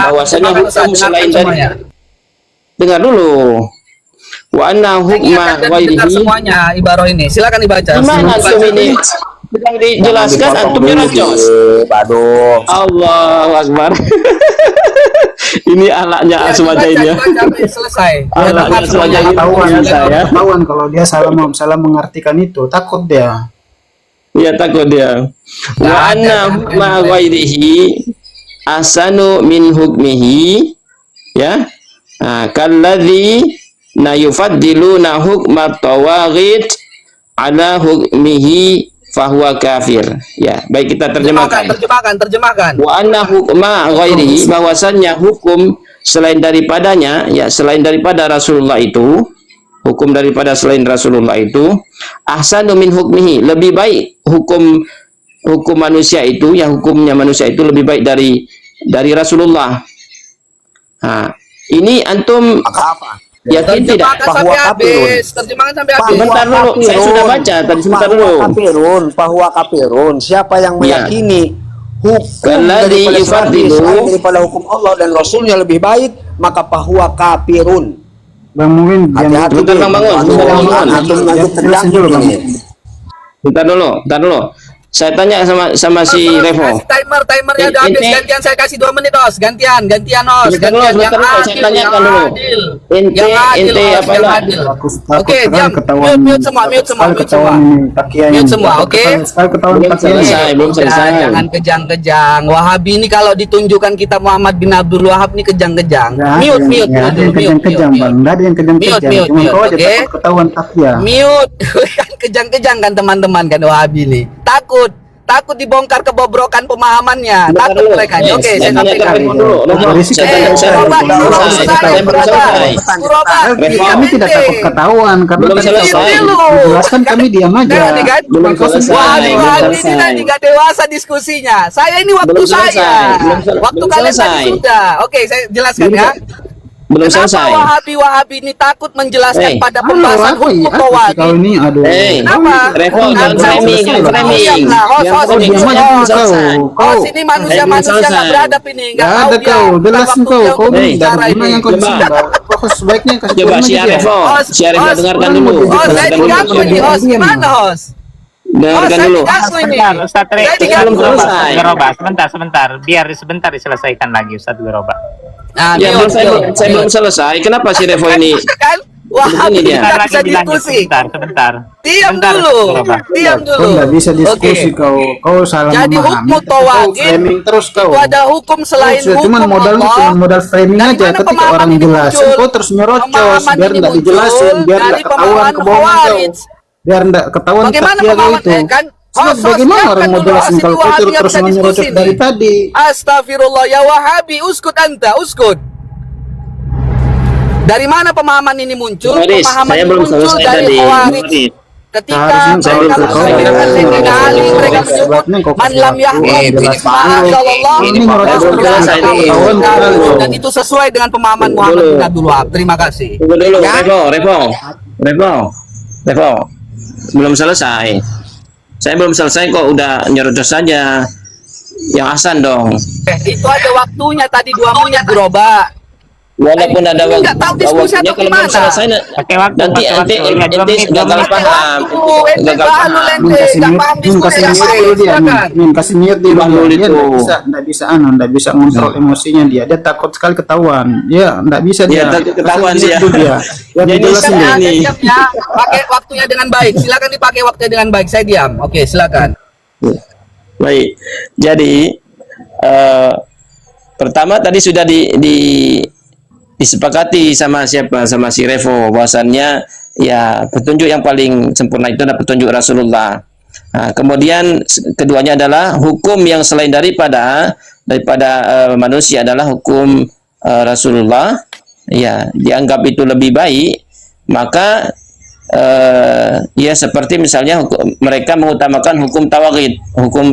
bahwasanya hukum selain dari, dengar dulu, wa anna hukma Dengar ghairihi. semuanya ibarat ini. Silakan dibaca. Gimana antum ini? Sedang dijelaskan antum nyerocos. Baduh. Allahu Akbar. Ini alaknya semacam ini ya. Selesai. Alaknya semacam ini Ketahuan, biasa ya. ketahuan kalau dia salah mengartikan itu, takut dia. Iya, takut dia. Wa anna hukma ghairihi asanu min hukmihi, ya. Nah, kalladzi na yufaddiluna hukma tawaghit ala hukmihi fahuwa kafir. Ya, baik kita terjemahkan. Terjemahkan. Wa anna hukma ghairihi, bahwasannya hukum selain daripadanya, ya, selain daripada Rasulullah itu, hukum daripada selain Rasulullah itu, ahsanu min hukmihi, lebih baik hukum manusia itu, ya, hukumnya manusia itu lebih baik dari Rasulullah. Nah, ini antum Apa? yakin tidak? Sampai habis. Terjemahkan sampai habis. Sebentar dulu, saya sudah baca tadi, sebentar dulu. Bahwa kafirun, siapa yang Ya. meyakini hukum Kalladzi daripada yufaddilu, selain daripada hukum Allah dan Rasulnya lebih baik, maka bahwa kafirun. Bang mungkin Hati-hati. Bentar, Bang Bangun. Antum Bentar, Bang Bangun. antum lanjut Jelasin dulu, Bang. Bentar dulu. Saya tanya sama si Revo. Kasih timernya udah habis. Ente- Gantian saya kasih 2 menit, host. Gantian, host. Sebentar dulu, Gantian sebentar dulu. Saya tanyakan yang dulu. adil. Ente- Yang adil, ente host, apa yang lah? adil. Takut Oke, sekali diam. ketahuan. Mute semua. Ketahuan ini takianya. Mute semua, Takut oke? sekali ketahuan Belum takianya. selesai, belum selesai. Jangan kejang-kejang. Wahabi ini kalau ditunjukkan kita Muhammad bin Abdul Wahab ini kejang-kejang. Mute. Nggak ada yang kejang-kejang, Bang. Nggak ada yang kejang-kejang. Mute, Cuma kau aja oke? takut ketahuan takia. Mute. Kan kejang-kejang kan teman-teman kan Wahabi ini. Takut dibongkar kebobrokan pemahamannya. Bentar Takut dulu. mereka. Yes, Oke, saya saya tanyakan sampaikan. Revo dulu. Berisik Saya aja. belum selesai. Kami tidak takut ketahuan karena Belum tadi selesai. kau jelaskan kami diam aja. Belum selesai. Wahabi Belum ini selesai. nanti gak dewasa diskusinya. Saya ini waktu Belum selesai. saya. Belum Waktu belum kalian selesai. tadi sudah. Oke, saya jelaskan ya. Belum Kenapa selesai. Wahabi ini takut menjelaskan pada pembahasan Apa hukum ya? Tawali? Kau ini aduh. Kenapa? Revo, Kau jangan nggak framing, selesai. framing. Diamlah, host, Yang host, framing diam aja belum dulu selesai. kau. Ini manusia-manusia belum nggak selesai. beradab ini, nggak Nggak tahu ada dia kau, bukan jelasin waktunya kau untuk dari bicara mana ini. yang kau Coba. disini. Fokus sebaiknya kasih Coba turun si aja dia. Revo, si Revo Host, dengarkan orang dulu. mau Oh, saya Dengarkan dulu. diganggu ini, host. Gimana, host? Dengarkan saya dulu. diganggu ini. Ustaz Re, Saya belum diganggu. selesai. Geroba, sebentar. Biar sebentar diselesaikan lagi Ustaz Geroba. Nah, Ya, mute, saya mute. belum selesai. Kenapa si Revo ini? Kan? Wahabi Begini dia. tidak Lagi bisa dilanjut, diskusi. sebentar. Diam Sebentar, dulu, Bapak. diam Kau dulu. nggak bisa diskusi Oke. kau salah Jadi memahami. hukum Kau tawagid framing terus kau. itu ada hukum selain Kau hukum cuman modal Allah. modal framing Dari aja. mana Ketika pemahaman orang ini jelasin, muncul? kau terus nyerocos Pemahaman biar ini nggak muncul dijelasin, biar dari nggak ketahuan pemahaman kebohongan kau, Khawarij. biar nggak ketahuan Bagaimana ketiak kau pemahaman itu. kan? Sebab Host, bagaimana biarkan orang mau dulu, jelasin Siti kalau kau Wahabi yang terus bisa nyerocos diskusi dari nih. tadi? Astagfirullah ya Wahabi, uskut anta, uskut. Dari mana pemahaman ini muncul? Boris, Pemahaman saya ini belum muncul selesai dari tadi. Khawarij. Boris. Ketika Seharusnya mereka kau bersaing dengan Sayyidina Ali, mereka menyebut man lam yahkum ma'azalallah Ini nyerocos selesai nih. dan itu sesuai dengan pemahaman Muhammad bin Abdul Wahab. Terima kasih. Tunggu dulu, Revo. Belum selesai. Saya belum selesai kok udah nyerocos saja. Yang Hasan dong. Itu ada waktunya tadi 2 menit gerobak. Walaupun ada Ini nggak tahu diskusi waktunya, atau kalau belum gimana? selesai Pakai waktu, nanti pakai waktu. Ya, 2 menit, 2 gagal menit. paham. Ente Gagal bahalu paham. lente, nggak paham diskusi kasih yang mute baik, dulu dia, silakan. kasih mute dulu Bahlul dia. Dia itu. nggak bisa ngontrol emosinya dia. Dia takut sekali ketahuan. Dia nggak bisa Iya, dia. takut ketahuan Kasih mute dia. dulu dia. Dia Jadi dijelasin saya- dia. ini. Ya, pakai waktunya dengan baik. Silakan dipakai waktunya dengan baik. Saya diam. Oke, silakan. Baik. Jadi pertama tadi sudah disepakati sama siapa, sama si Revo, bahwasannya ya petunjuk yang paling sempurna itu adalah petunjuk Rasulullah. Nah, kemudian keduanya adalah hukum yang selain daripada manusia adalah hukum Rasulullah. Ya, dianggap itu lebih baik, maka ya seperti misalnya mereka mengutamakan hukum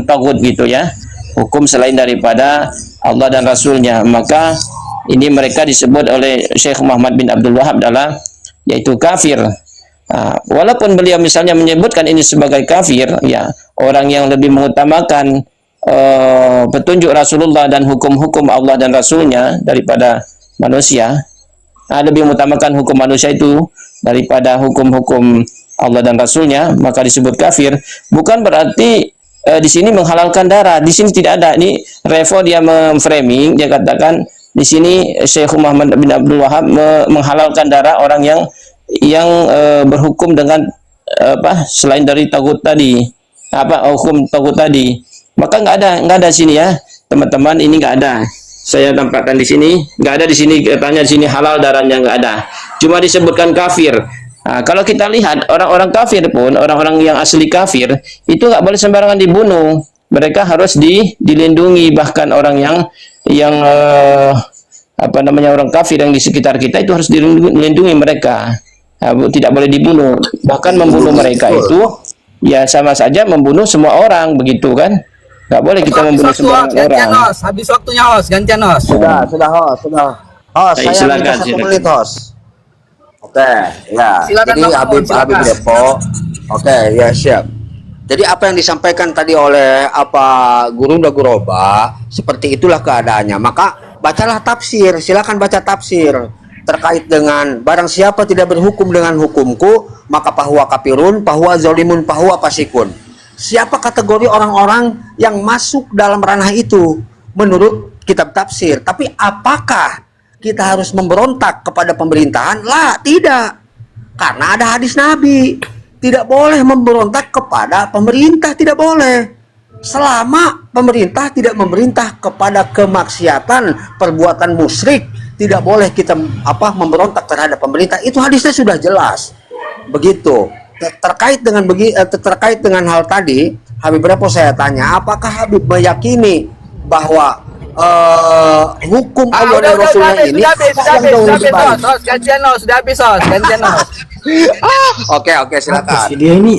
tagut gitu ya, hukum selain daripada Allah dan Rasulnya, maka ini mereka disebut oleh Syekh Muhammad bin Abdul Wahab adalah yaitu kafir. Walaupun beliau misalnya menyebutkan ini sebagai kafir, ya orang yang lebih mengutamakan petunjuk Rasulullah dan hukum-hukum Allah dan Rasulnya daripada manusia, lebih mengutamakan hukum manusia itu daripada hukum-hukum Allah dan Rasulnya, maka disebut kafir. Bukan berarti di sini menghalalkan darah. Di sini tidak ada. Ini Revo dia memframing, dia katakan di sini Syekh Muhammad bin Abdul Wahab menghalalkan darah orang yang berhukum dengan selain dari tagut tadi, hukum tagut tadi. Maka nggak ada sini ya teman-teman, ini nggak ada. Saya tampakkan di sini nggak ada, di sini katanya di sini halal darahnya, nggak ada. Cuma disebutkan kafir. Nah, kalau kita lihat orang-orang kafir pun, orang-orang yang asli kafir itu nggak boleh sembarangan dibunuh. Mereka harus dilindungi, bahkan orang yang orang kafir yang di sekitar kita itu harus dilindungi mereka. Tidak boleh dibunuh. Bahkan membunuh mereka itu ya sama saja membunuh semua orang, begitu kan? Nggak boleh kita membunuh semua orang. Habis waktunya host, gantian host. Sudah host. Host, Baik, saya minta silakan, 1 silakan. menit host. Oke, ya. Silakan, Jadi Bang, Habib silakan. Depo. Oke, ya siap. Jadi apa yang disampaikan tadi oleh Guru Daguroba, seperti itulah keadaannya. Maka bacalah tafsir, silakan baca tafsir terkait dengan barang siapa tidak berhukum dengan hukumku, maka fahuwa kafirun, fahuwa zalimun, fahuwa fasikun. Siapa kategori orang-orang yang masuk dalam ranah itu menurut kitab tafsir. Tapi apakah kita harus memberontak kepada pemerintahan? Lah, tidak. Karena ada hadis Nabi. Tidak boleh memberontak kepada pemerintah, tidak boleh. Selama pemerintah tidak memerintah kepada kemaksiatan, perbuatan musyrik, tidak boleh kita memberontak terhadap pemerintah. Itu hadisnya sudah jelas. Begitu. Terkait dengan hal tadi, Habib Repo saya tanya, apakah Habib meyakini bahwa hukum Allah dan Rasulnya ini Gantian host, sudah habis host, gantian host. Oke, silakan. Dia ini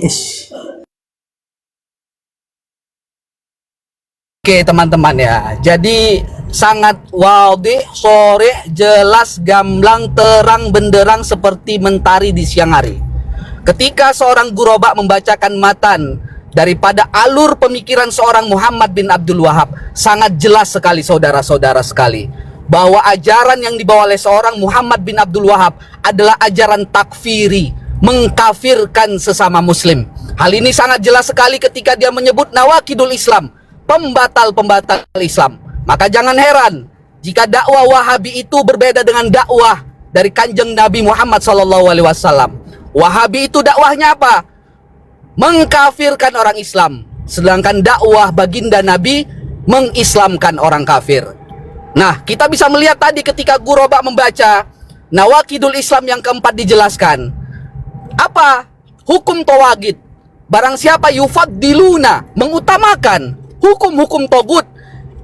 Oke teman-teman ya, jadi sangat wadih, sore, jelas, gamblang, terang benderang seperti mentari di siang hari. Ketika seorang guroba membacakan matan daripada alur pemikiran seorang Muhammad bin Abdul Wahab, sangat jelas sekali saudara-saudara sekali, bahwa ajaran yang dibawa oleh seorang Muhammad bin Abdul Wahab adalah ajaran takfiri, mengkafirkan sesama muslim. Hal ini sangat jelas sekali ketika dia menyebut nawakidul Islam, pembatal-pembatal Islam. Maka jangan heran jika dakwah Wahabi itu berbeda dengan dakwah dari Kanjeng Nabi Muhammad SAW. Wahabi itu dakwahnya apa? Mengkafirkan orang Islam. Sedangkan dakwah baginda Nabi mengislamkan orang kafir. Nah, kita bisa melihat tadi ketika Ghuraba membaca Nawaqidul Islam yang keempat dijelaskan. Apa? Hukum tawagid. Barang siapa yufaddiluna, mengutamakan hukum-hukum togut.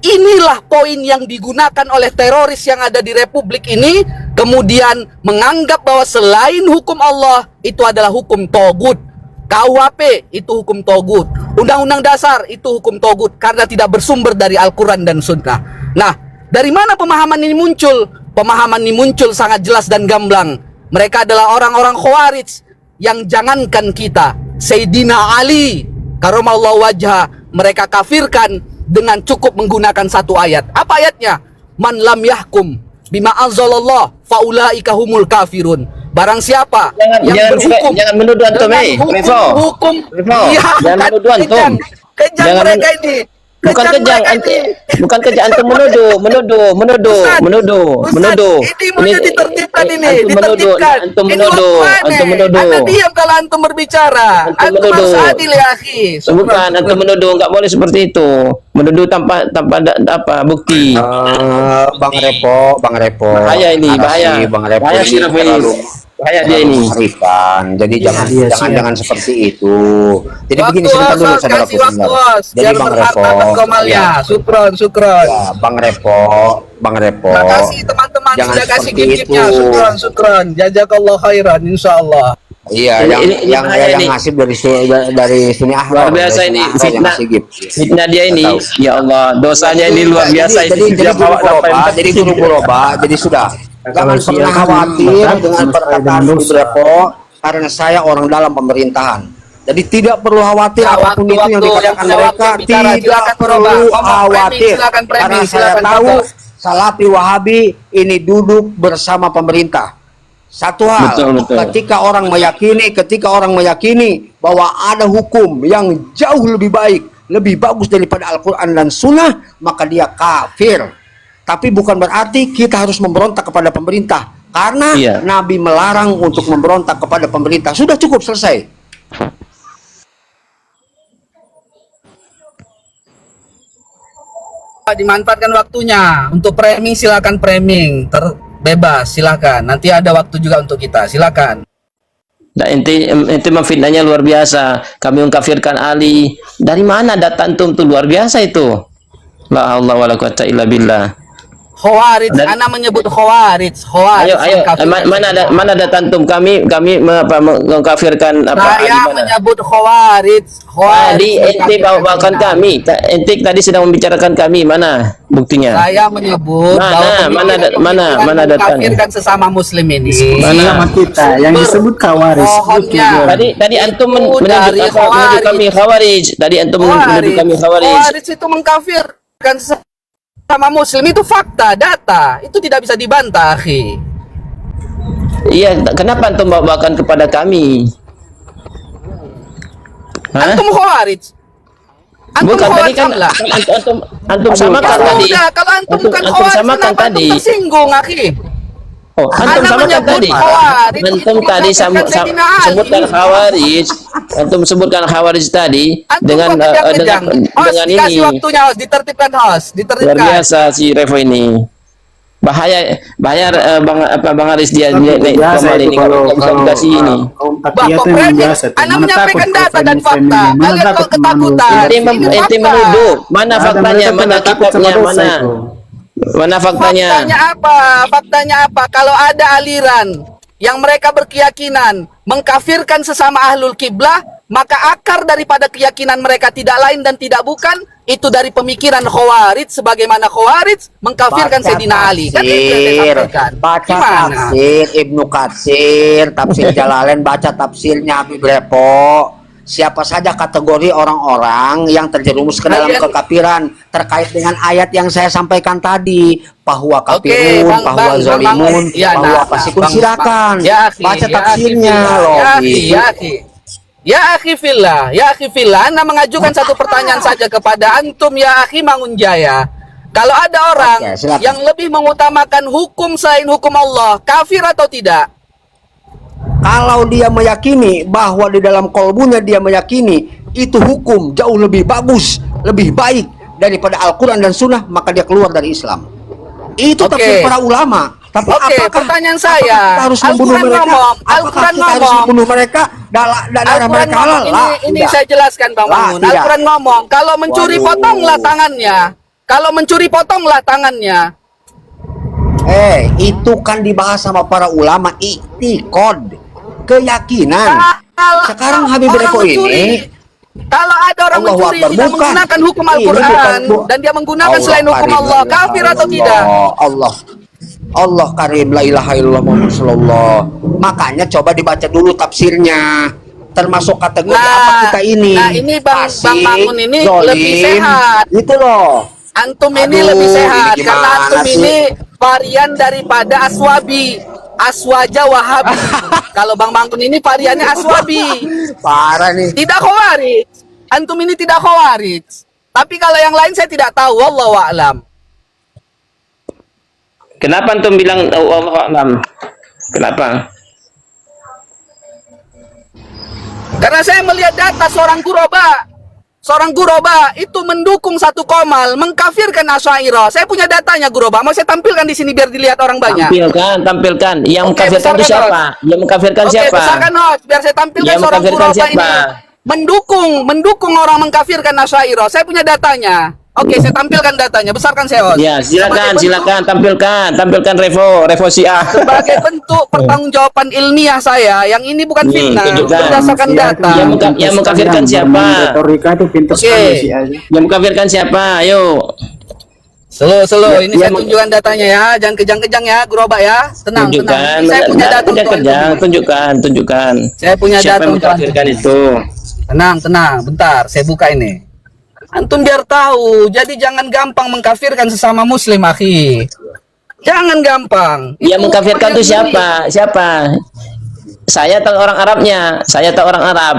Inilah poin yang digunakan oleh teroris yang ada di republik ini. Kemudian menganggap bahwa selain hukum Allah itu adalah hukum togut. KUHP itu hukum togut. Undang-undang dasar itu hukum togut. Karena tidak bersumber dari Al-Quran dan Sunnah. Nah, dari mana pemahaman ini muncul? Pemahaman ini muncul sangat jelas dan gamblang. Mereka adalah orang-orang Khawarij yang jangankan kita, Sayyidina Ali karamallahu wajha, mereka kafirkan dengan cukup menggunakan satu ayat. Apa ayatnya? Man lam yahkum bima anzalallah faulaika humul kafirun. Barang siapa yang berhukum, jangan menuduh antum, hukum, ya, jangan menuduh antum. Kejam mereka ini. Bukan kejam, bukan kejam, antum menuduh. Ustaz, ini mau Ini ditertibkan ini, antum menuduh. Anda diam kalau antum berbicara. Antum harus adil ya, akhi. Bukan, antum menuduh, enggak boleh seperti itu. Menuduh tanpa apa bukti. Bang Repo. Bahaya ini, bahaya. Bang Repo Bahaya si Rafael. Bahaya dia ini. Mengerikan. Jadi jangan seperti itu. Jadi begini, cerita dulu saudaraku. Jadi Bang Repo. Sukron. Ya, Bang Repo. Terima kasih teman-teman Jangan sudah kasih seperti gift-nya. itu. Sukron. Jazakallah khairan insyaallah. Iya, Ini yang bahaya ini. ngasih dari sini Luar biasa ini fitnah dia ini. Ya Allah, dosanya ini luar biasa ini. Jadi guru Ghuraba, jadi sudah. Jangan pernah khawatir dengan perkataan Gus Repo, karena saya orang dalam pemerintahan. Jadi tidak perlu khawatir apapun itu yang dikatakan mereka, tidak perlu khawatir. Karena saya tahu Salafi Wahabi ini duduk bersama pemerintah. Satu hal, Betul. ketika orang meyakini bahwa ada hukum yang jauh lebih baik, lebih bagus daripada Al-Quran dan Sunnah, maka dia kafir. Tapi bukan berarti kita harus memberontak kepada pemerintah, karena Nabi melarang untuk memberontak kepada pemerintah. Sudah cukup, selesai. Dimanfaatkan waktunya untuk framing, silakan framing, terbebas, silakan. Nanti ada waktu juga untuk kita, silakan. Nah, inti memfitnahnya luar biasa. Kami mengkafirkan Ali. Dari mana data antum tuh luar biasa itu? La haula wala quwata illa billah. Khawarij, anak menyebut Khawarij. Ayo, mana ada tantum kami mengkafirkan apa? Saya menyebut Khawarij. Tadi ente bawakan kami. Ente tadi sedang membicarakan kami. Mana buktinya? Saya menyebut mana datanya? mengkafirkan sesama muslim ini. Mana kita yang disebut Khawarij. Tadi antum menuduh kami Khawarij. Tadi antum menuduh kami Khawarij. Khawarij itu mengkafirkan sama muslim, itu fakta, data, itu tidak bisa dibantah, akhi. Iya, kenapa antum bawakan kepada kami? Antum Khawarij. Bukan tadi kan antum samakan tadi. Kalau antum bukan Khawarij, samakan kenapa tadi. antum tersinggung, akhi? Oh, antum samakan tadi. Antum tadi sebutkan Khawarij. Antum sebutkan Khawarij tadi dengan ini. Dikasih waktunya, host, ditertibkan, host, Luar biasa si Revo ini. Bahaya Bang Haris dia kembali ini kalau bisa dikasih ini. Anda menyampaikan data dan fakta. Kalian kok ketakutan? Ente menuduh. Mana faktanya? Mana kitabnya? Mana faktanya? Faktanya apa? Kalau ada aliran yang mereka berkeyakinan mengkafirkan sesama ahlul kiblah, maka akar daripada keyakinan mereka tidak lain dan tidak bukan itu dari pemikiran Khawarij, sebagaimana Khawarij mengkafirkan Sayyidina Ali. Kan itu yang saya sampaikan. Baca tafsir Ibnu Katsir, tafsir Jalalain, baca tafsirnya Habib Repo. Siapa saja kategori orang-orang yang terjerumus ke dalam kekafiran terkait dengan ayat yang saya sampaikan tadi, bahwa kafirun, bahwa zalimun, bahwa fasikun, silakan baca tafsirnya loh. Ya akhi fillah, Anda mengajukan satu pertanyaan saja kepada antum ya akhi Mangunjaya. Kalau ada orang Oke, silakan. yang lebih mengutamakan hukum selain hukum Allah, kafir atau tidak? Kalau dia meyakini bahwa di dalam kolbunya dia meyakini itu hukum jauh lebih bagus, lebih baik daripada Al-Quran dan Sunnah, maka dia keluar dari Islam. Itu Oke. tafsir para ulama. Tapi Oke, pertanyaan saya, apakah kita harus membunuh Al-Quran mereka? ngomong, Apakah Al-Quran kita harus ngomong. membunuh mereka? Darah Al-Quran mereka halal? ngomong, Lah, ini tidak. saya jelaskan Bang Lah, Mangun. tidak. Al-Quran ngomong, kalau mencuri Waduh. potonglah tangannya. Kalau mencuri potonglah tangannya. Itu kan dibahas sama para ulama, iktikad, keyakinan. Sekarang Habib orang Reko mencuri, ini, kalau ada orang Allahu mencuri Akbar, tidak bukan. menggunakan hukum Ini Al-Quran bukan, dan dia menggunakan Allah selain hukum Karim, Allah, la kafir ilaha atau tidak? illallah. Allah Karim, la ilaha illallah Muhammad Rasulullah. Makanya coba dibaca dulu tafsirnya. Termasuk kategori apa kita ini? Nah, ini Bang Mangun ini lebih sehat. Itu loh. Antum ini Aduh, lebih sehat ini karena gimana antum sih? ini varian daripada Aswabi, Aswaja Wahabi. Kalau Bang Mangun ini variannya Aswabi, Parah nih. tidak Khawarij. Antum ini tidak Khawarij. Tapi kalau yang lain saya tidak tahu, wallahu a'lam. Kenapa antum bilang Allah a'lam? Kenapa? Karena saya melihat data seorang Guroba itu mendukung satu Komal, mengkafirkan Asy'ariyah. Saya punya datanya Guroba, mau saya tampilkan di sini biar dilihat orang banyak. Tampilkan. Yang Oke, mengkafirkan itu besarkan siapa? Yang mengkafirkan Oke, siapa? besarkan host biar saya tampilkan Yang seorang mengkafirkan Guroba siapa? ini mendukung orang mengkafirkan Asy'ariyah. Saya punya datanya. Oke, saya tampilkan datanya. Besarkan saya host. Ya, Sebagai silakan tampilkan Revo Syiah. Sebagai bentuk pertanggungjawaban ilmiah saya, yang ini bukan fitnah, tunjukkan. berdasarkan data. Yang mengkafirkan siapa? Retorika itu pintar Oke. sekali sih aja. Yang mengkafirkan siapa? Ayo. Slow, ini Ya, saya tunjukkan datanya ya, jangan kejang-kejang ya, Guroba ya, tenang. Tunjukkan. Ini saya punya data untuk antum. Tunjukkan. Saya punya Siapa data yang untuk antum. mengkafirkan itu? Tenang, bentar, saya buka ini. Antum biar tahu, jadi jangan gampang mengkafirkan sesama muslim, akhi. Jangan gampang. Yang mengkafirkan itu sendiri. siapa? Saya tahu orang Arabnya. Saya tahu orang Arab.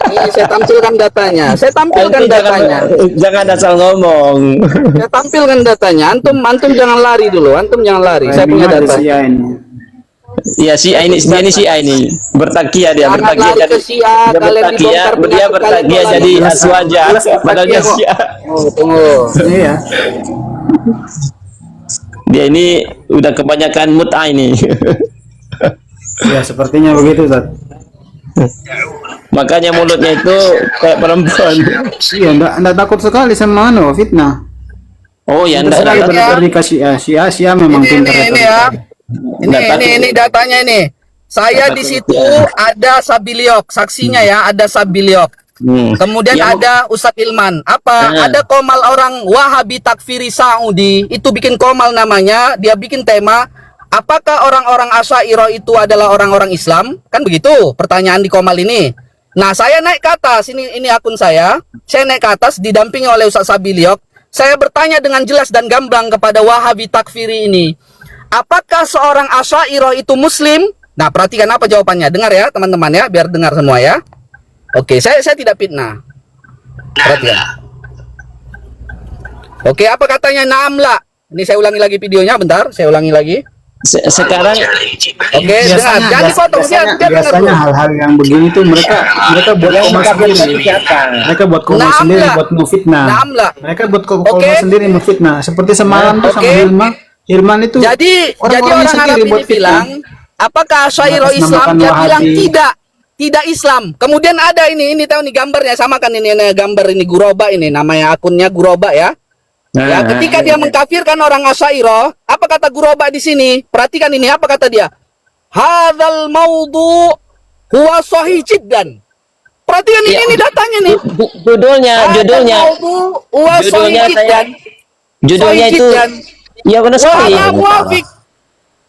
Ini saya tampilkan datanya. Saya tampilkan Antum datanya. Jangan asal ngomong. Saya tampilkan datanya. Antum jangan lari dulu. Antum jangan lari. Saya punya Ada data. Syiah ini. Ya Syiah ini bertakia dia, Jangan bertakia lari jadi ke Syiah, dia kalian bertakia, dibongkar dia penyakit bertakia kalian jadi kalian. Aswaja, padahal dia Syiah. Oh, tunggu. Iya. Dia ini udah kebanyakan mut'ah ini. Ya, sepertinya begitu, Ustaz. Makanya mulutnya itu kayak perempuan. Iya, enggak takut sekali sama fitnah. Oh ya, Pintar sekali enggak. berretorika Syiah memang pintar Ini ya. retorika. Ini datanya ini. Saya di situ ada Sabiliok, saksinya ya, ada Sabiliok. Kemudian Yang- ada Ustadz Ilman. Apa? Ada komal orang Wahabi takfiri Saudi. Itu bikin komal namanya. Dia bikin tema. Apakah orang-orang Asy'ariyah itu adalah orang-orang Islam? Kan begitu pertanyaan di komal ini. Nah, saya naik ke atas. Ini akun saya. Saya naik ke atas didampingi oleh Ustadz Sabiliok. Saya bertanya dengan jelas dan gamblang kepada Wahabi takfiri ini. Apakah seorang Asy'ariyah itu Muslim? Nah, perhatikan apa jawabannya. Dengar ya, teman-teman ya, biar dengar semua ya. Oke, saya tidak fitnah. Perhatikan. Oke, apa katanya? Naamla. Ini saya ulangi lagi videonya, bentar. Saya ulangi lagi. Sekarang Oke, dengar. Jangan dipotong. Dia dengar biasanya dulu. hal-hal yang begini tuh mereka buat yang koma mengkafirkan sendiri. itu siapa? Mereka buat koma Naam sendiri, lah. buat ngefitnah. Naam lah. Mereka buat koma Oke. sendiri ngefitnah. Seperti semalam tuh sama Oke. Irman itu. Jadi orang Arab ini bilang, apakah Asy'ariyah Islam? Mengatasnamakan Dia Wahabi. bilang tidak Islam. Kemudian ada ini tahu nih gambarnya, sama kan ini gambar ini Guroba ini, namanya akunnya Guroba ya. Ya, ketika dia mengkafirkan orang Asy'ariyah, apa kata Guroba di sini? Perhatikan ini, apa kata dia? Hadzal maudhu huwa sahih jiddan. Perhatikan Ya. ini datanya nih. judulnya Hadzal maudhu huwa sahih judulnya jiddan. judulnya Sahih itu jiddan. ya benar Wa sekali. ana muwafiq.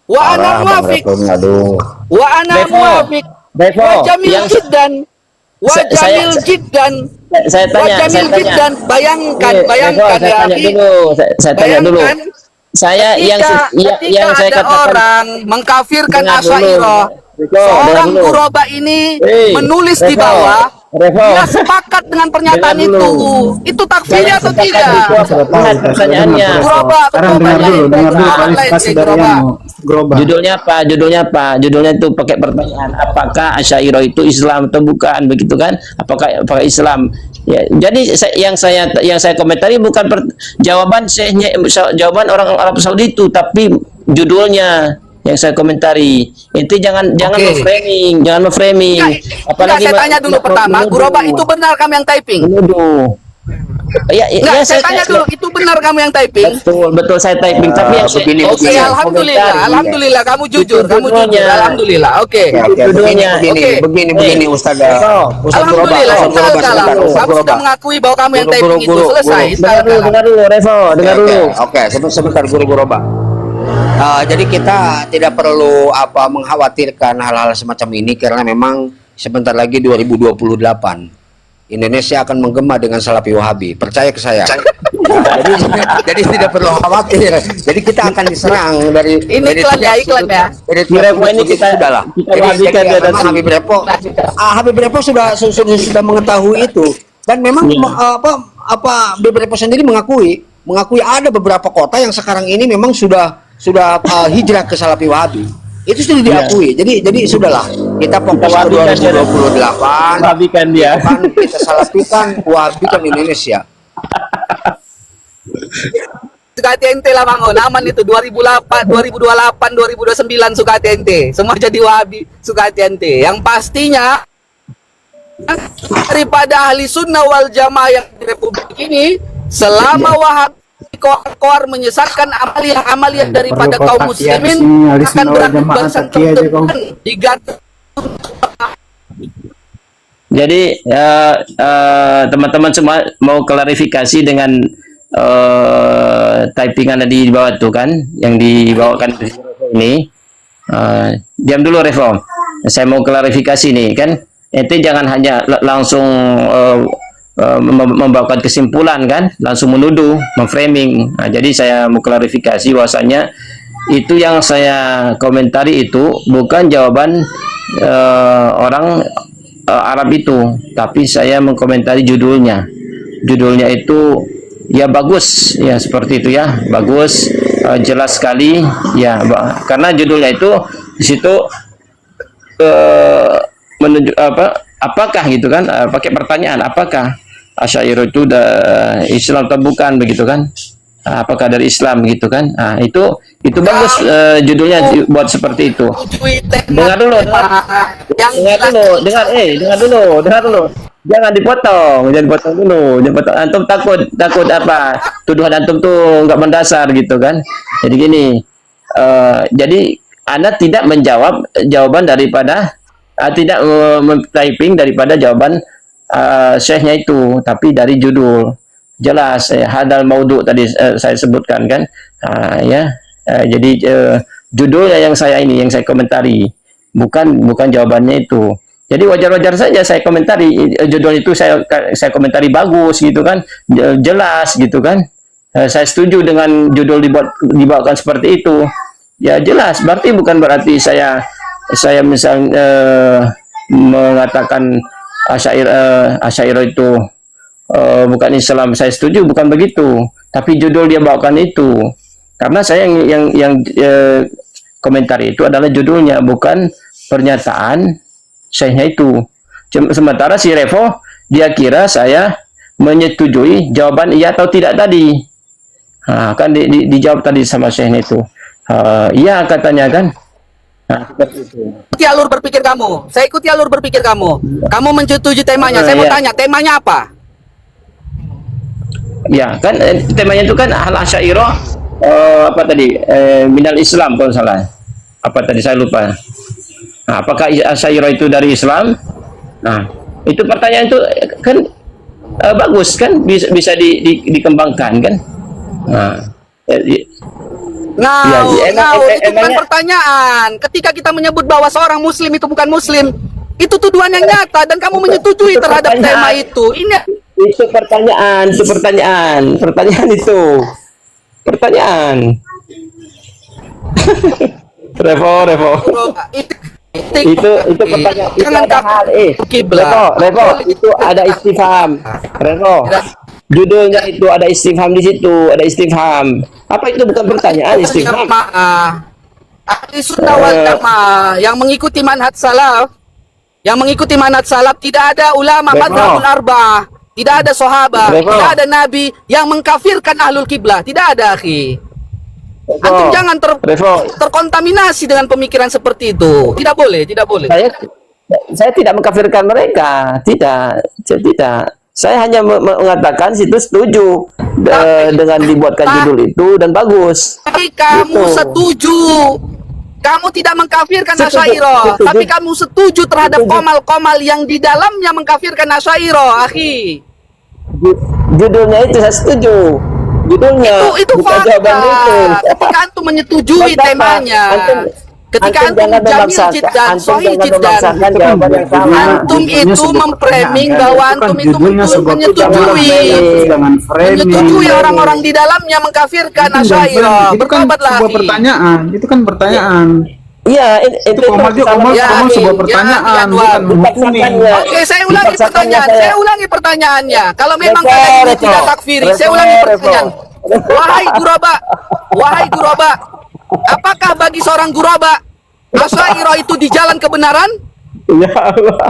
Wa ana muwafiq. Wa ana Revo. muwafiq. Revo, Wa jamil yang- jiddan. Wa Saya- jamil jiddan. Saya Wa tanya, jamil jiddan. Bayangkan, Revo, bayangkan saya ya, tanya akhi. dulu, saya tanya dulu. Bayangkan, Saya ketika yang saya ada katakan orang mengkafirkan Dengar dulu. Asy'ariyah, Revo, seorang dengar dulu. Guroba ini Hei, menulis di Revo, bawah, Revo. dia sepakat dengan pernyataan Dengar itu? dulu. Itu takfirnya atau tidak? Lihat pertanyaannya. Gerobak, Sekarang betul, dengar dulu Pak. kualifikasi dari Gerobak. yang gerobak. Judulnya apa? Judulnya itu pakai pertanyaan. Apakah Asy'ariyah itu Islam atau bukan? Begitu kan? Apakah Islam? Ya, jadi yang saya komentari bukan jawaban syekhnya, jawaban orang Arab Saudi itu, tapi judulnya yang saya komentari. Itu jangan memframing, Apalagi saya tanya dulu pertama, gerobak itu benar kamu yang typing? menuduh. Enggak, saya tanya dulu, itu benar kamu yang typing? Betul saya typing, tapi yang begini, Oke, begini. alhamdulillah, kamu jujur, judulnya. alhamdulillah. Oke. Begini Ustaz Alhamdulillah, install kalah. Kamu sudah mengakui bahwa kamu yang typing itu selesai. Install kalah. dengar dulu Revo, dengar dulu. Oke, sebentar guru Roba. Jadi kita tidak perlu mengkhawatirkan hal-hal semacam ini karena memang sebentar lagi 2028 Indonesia akan menggema dengan Salafi Wahabi. Percaya ke saya. Jadi tidak perlu khawatir. Jadi kita akan diserang dari Iklan ya. Dari Revo ini kita wahabikan dia dan Habib Revo sudah mengetahui itu dan memang Habib Revo sendiri mengakui ada beberapa kota yang sekarang ini memang sudah hijrah ke Salafi Wahabi. Itu sudah diakui. Jadi sudahlah, kita fokus ke 2028. Wahabikan dia. Kita salafikan, wahabikan Indonesia. Sukati ente lah bangun, aman itu 2008, 2028, 2029 Sukati ente. Semua jadi Wahabi Sukati ente. Yang pastinya daripada ahli sunnah wal jamaah yang di Republik ini, selama Wahabi koar menyesatkan amalia daripada kaum muslimin akan berakibat digantung. Jadi teman-teman semua mau klarifikasi dengan typingan di bawah tuh kan, yang dibawakan ini. Diam dulu Revo, saya mau klarifikasi nih kan. Ente jangan hanya langsung membawakan kesimpulan kan, langsung menuduh, memframing. Nah, jadi saya mau klarifikasi bahwasanya itu yang saya komentari itu bukan jawaban orang Arab itu, tapi saya mengkomentari judulnya. Judulnya itu ya bagus, ya seperti itu ya, bagus, jelas sekali ya, karena judulnya itu di situ menunjuk apakah gitu kan, pakai pertanyaan apakah Asy'ariyah itu Islam atau bukan begitu kan? Apakah dari Islam gitu kan? Nah, itu bagus judulnya buat seperti itu. Dengar dulu. Dengar dulu. Jangan dipotong dulu. Antum takut apa? Tuduhan antum tuh nggak mendasar gitu kan? Jadi gini, jadi Anda tidak menjawab jawaban daripada tidak typing daripada jawaban syekhnya itu, tapi dari judul jelas hadal maudhu tadi saya sebutkan kan, jadi judulnya yang saya komentari, bukan jawabannya itu. Jadi wajar-wajar saja saya komentari judul itu, saya komentari bagus gitu kan, jelas gitu kan, saya setuju dengan judul dibawakan seperti itu ya, jelas. Berarti saya misal mengatakan Asy'ariyah itu bukan Islam, saya setuju, bukan begitu, tapi judul dia bawakan itu, karena saya yang komentari itu adalah judulnya, bukan pernyataan syekhnya itu. Sementara si Revo dia kira saya menyetujui jawaban iya atau tidak tadi. Kan dijawab tadi sama syekhnya itu, iya katanya kan. Ikuti alur berpikir kamu. Saya ikuti alur berpikir kamu. Kamu menyetujui temanya. Saya mau tanya, temanya apa? Ya, kan temanya itu kan Asy'ariyah apa tadi? Minal Islam kalau salah. Apa tadi saya lupa. Nah, apakah Asy'ariyah itu dari Islam? Nah, itu pertanyaan itu kan bagus kan, bisa dikembangkan kan? Nah, itu bukan pertanyaan. Ketika kita menyebut bahwa seorang muslim itu bukan muslim, itu tuduhan yang nyata dan kamu menyetujui terhadap tema itu. Itu pertanyaan itu. Revo. Itu pertanyaan, itu Jangan ada hal kiblat. Revo, itu ada istifham. Revo, judulnya itu ada istifham di situ, ada istifham. Apa itu bukan pertanyaan istifham? Ahli sunnah wal jamaah yang mengikuti manhaj salaf, tidak ada ulama madhabul arba'ah, tidak ada sahabat, tidak ada nabi yang mengkafirkan ahlul kiblah, tidak ada, akhi. Antum jangan terkontaminasi dengan pemikiran seperti itu. Tidak boleh. Saya tidak mengkafirkan mereka, tidak. Saya hanya mengatakan situ setuju dengan dibuatkan judul itu dan bagus. Tapi kamu setuju. Kamu tidak mengkafirkan Asy'ariyah, tapi kamu setuju terhadap komal-komal yang di dalamnya mengkafirkan Asy'ariyah, akhi. Judulnya itu saya setuju. Judulnya Itu fakta. Ketika antum menyetujui temanya, ketika antum jamil jiddan, sahih jiddan, antum itu memframing bahwa antum itu menyetujui orang-orang di dalamnya mengkafirkan Asy'ariyah. Itu kan sebuah pertanyaan. Itu kan pertanyaan. Iya, itu Komal sebuah pertanyaan, bukan menghukumi. Oke, saya ulangi pertanyaannya. Kalau memang kalian ini tidak takfiri, saya ulangi pertanyaan. Wahai Guraba, apakah bagi seorang Guraba Asy'ariyah itu di jalan kebenaran? Ya Allah.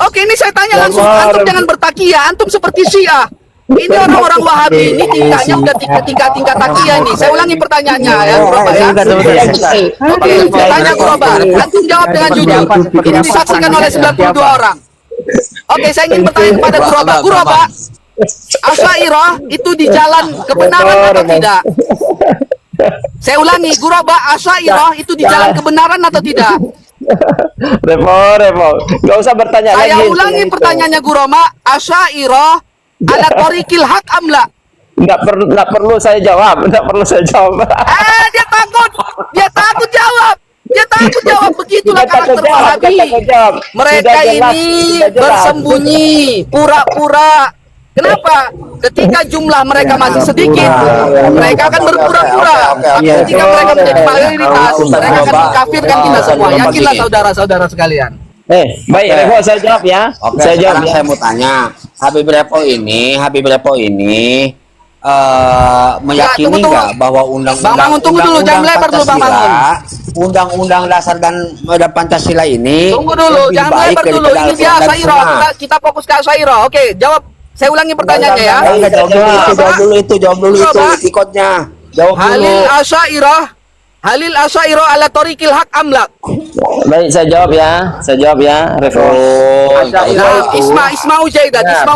Oke, ini saya tanya langsung. Antum jangan bertakiyah, antum seperti Syiah. Ini orang-orang Wahabi, ini tingkahnya udah tingkat takiyah nih. Saya ulangi pertanyaannya ya, Guraba ya. Oke, saya tanya Guraba, antum jawab dengan jujur. Ini disaksikan oleh 92 orang. Oke, saya ingin bertanya kepada Guraba, Asy'ariyah itu di jalan kebenaran atau tidak? Saya ulangi, Guraba, Asy'ariyah itu di jalan kebenaran atau tidak? Revo, nggak usah bertanya lagi. Saya ulangi pertanyaannya Guraba, Asy'ariyah ala tariqil haq amla? Nggak perlu saya jawab. Dia takut jawab. Begitulah karakter Wahabi. Mereka ini bersembunyi, pura-pura. Kenapa? Ketika jumlah mereka masih sedikit, mereka akan berpura-pura. Tapi ketika mereka menjadi mayoritas, mereka akan mengkafirkan kita semua. Yakinlah saudara-saudara sekalian. Baik, Revo, saya jawab ya. Oke, sekarang saya mau tanya, Habib Revo ini meyakini nggak bahwa undang-undang dasar dan Pancasila ini Tunggu dulu, jangan melebar dulu. Ini dia Asy'ariyah. Kita fokus ke Asy'ariyah. Oke, jawab. Saya ulangi pertanyaannya ya. Jawab dulu itu ikutnya. Jawab dulu. Halil Asy'ariyah ala tariqil haq amlak. Baik, saya jawab ya, Revo. Isma'u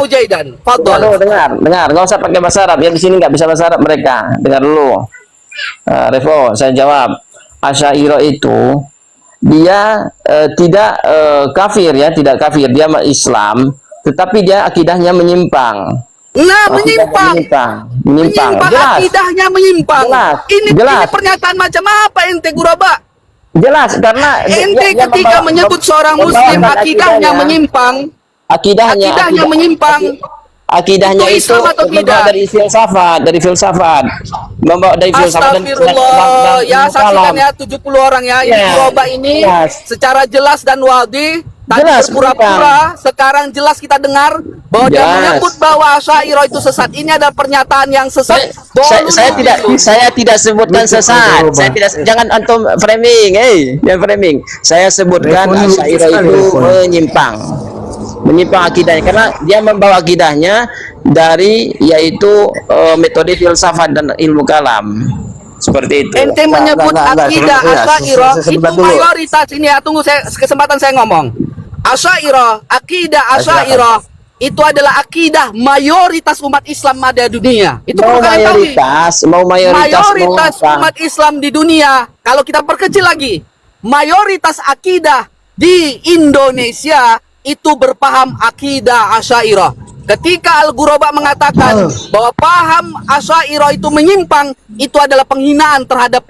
Jaidan. Fadhol. Dengar, nggak usah pakai bahasa Arab. Yang di sini nggak bisa bahasa Arab mereka. Dengar dulu. Revo, saya jawab. Asy'ariyah itu dia tidak kafir ya, tidak kafir. Dia Islam, tetapi dia akidahnya menyimpang. Menyimpang. Jelas. Akidahnya menyimpang. Ini pernyataan macam apa ente Guraba? Jelas, karena ente ketika menyebut seorang muslim akidahnya menyimpang. Akidahnya Itu itu Islam atau tidak? dari filsafat. Membawa dari filsafat Astagfirullah. Ya, saksikan ya 70 orang ya. Ini Guraba ini secara jelas dan wadih. Tadi berpura-pura, sekarang jelas kita dengar bahwa dia menyebut bahwa Asy'ariyah itu sesat. Ini ada pernyataan yang sesat. Saya tidak sebutkan sesat. Jangan antum framing, jangan framing. Saya sebutkan Asy'ariyah itu menyimpang akidahnya karena dia membawa akidahnya dari yaitu metode filsafat dan ilmu kalam. Seperti itu. Ente menyebut akidah Asy'ariyah itu mayoritas ini ya. Tunggu, kesempatan saya ngomong. Akidah Asy'ariyah itu adalah akidah mayoritas umat Islam ada di dunia. Itu perlu kalian tahu. Mayoritas umat Islam di dunia. Kalau kita perkecil lagi, mayoritas akidah di Indonesia itu berpaham akidah Asy'ariyah. Ketika Al-Ghuraba mengatakan bahwa paham Asy'ariyah itu menyimpang, itu adalah penghinaan terhadap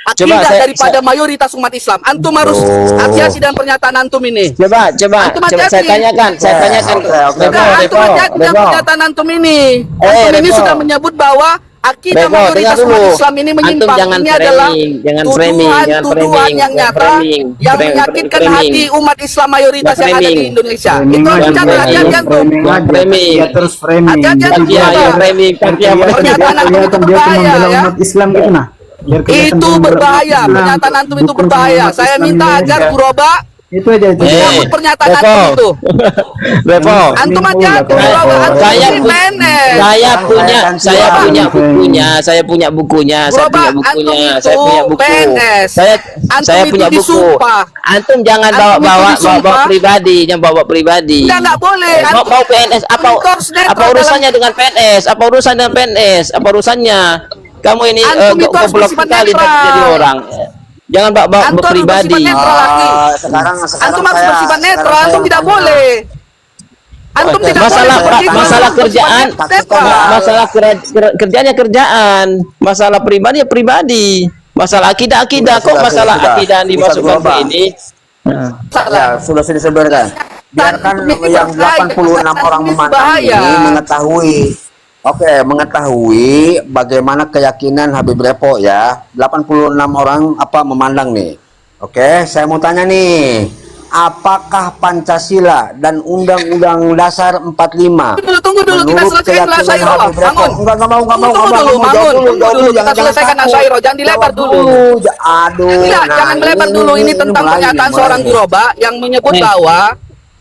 akidah daripada mayoritas umat Islam. Antum harus hati-hati dengan pernyataan antum ini. Coba saya tanyakan. Antum hati-hati dengan pernyataan antum ini. Antum ini sudah menyebut bahwa akidah Revo, mayoritas dengar umat dulu. Islam ini Antum menyimpang. jangan Ini adalah framing, jangan tuduhan yang jangan nyata framing, yang framing, menyakitkan framing. hati umat Islam mayoritas Jangan yang ada di framing. Indonesia. Framing Itu aja, harus catat, framing. hati-hati antum. Framing aja, Framing. ya terus framing. Hati-hati Jadi antum Iya, biar iya, Bapak. framing, biar kaki apa? kelihatan dia Pernyataan antum itu kelihatan dia tuh berbahaya, membela ya. umat Islam gitu nah. Biar kelihatan Itu dia membela berbahaya, umat Islam. pernyataan antum itu Bukan cuma berbahaya. umat Saya Islam minta agar Indonesia. Kuroba Itu aja itu. menyambut pernyataan Revo. antum itu. Revo, Antum hati-hati Saya- Kuroba, antum saya ini pu- PNS. saya punya bukunya, saya punya bukunya, saya Bapak, punya bukunya, antum saya itu punya buku. PNS. Antum Saya itu punya buku. disumpah. Antum jangan Antum itu bawa disumpah. pribadi, jangan bawa pribadi. Nggak boleh. Mau, Antum- mau PNS apa antum harus netral apa urusannya dengan PNS? Apa urusan dengan PNS? Apa urusannya? Kamu ini Antum itu harus goblok bersifat sekali netral. jadi orang. Jangan bawa Antum harus pribadi. bersifat netral lagi. Sekarang Antum harus saya- bersifat netral, sekarang antum saya tidak tanya. boleh. Antum tidak Masalah boleh seperti itu, masalah antum bersifat kerjaan, netral. masalah kerjanya kerjaan, masalah pribadi ya pribadi, masalah akidah kok masalah akidah dimasukkan ke ini. Ya, sudah disebarkan. Biarkan Itu yang berbahaya. 86 orang Ini memandang berbahaya. ini mengetahui bagaimana keyakinan Habib Repo ya. 86 orang memandang nih. Oke, saya mau tanya nih. Apakah Pancasila dan Undang-Undang Dasar 45 Tunggu dulu, kita menurut selesaikan keyakinan Asyairah. Habib Repo? Bangun. Enggak mau, Tunggu dulu, bangun. Tunggu dulu, kita selesaikan Asyairah. Jangan dilebar dulu. Aduh, Tidak, jangan melebar dulu. Ini tentang pernyataan seorang Guroba yang menyebut bahwa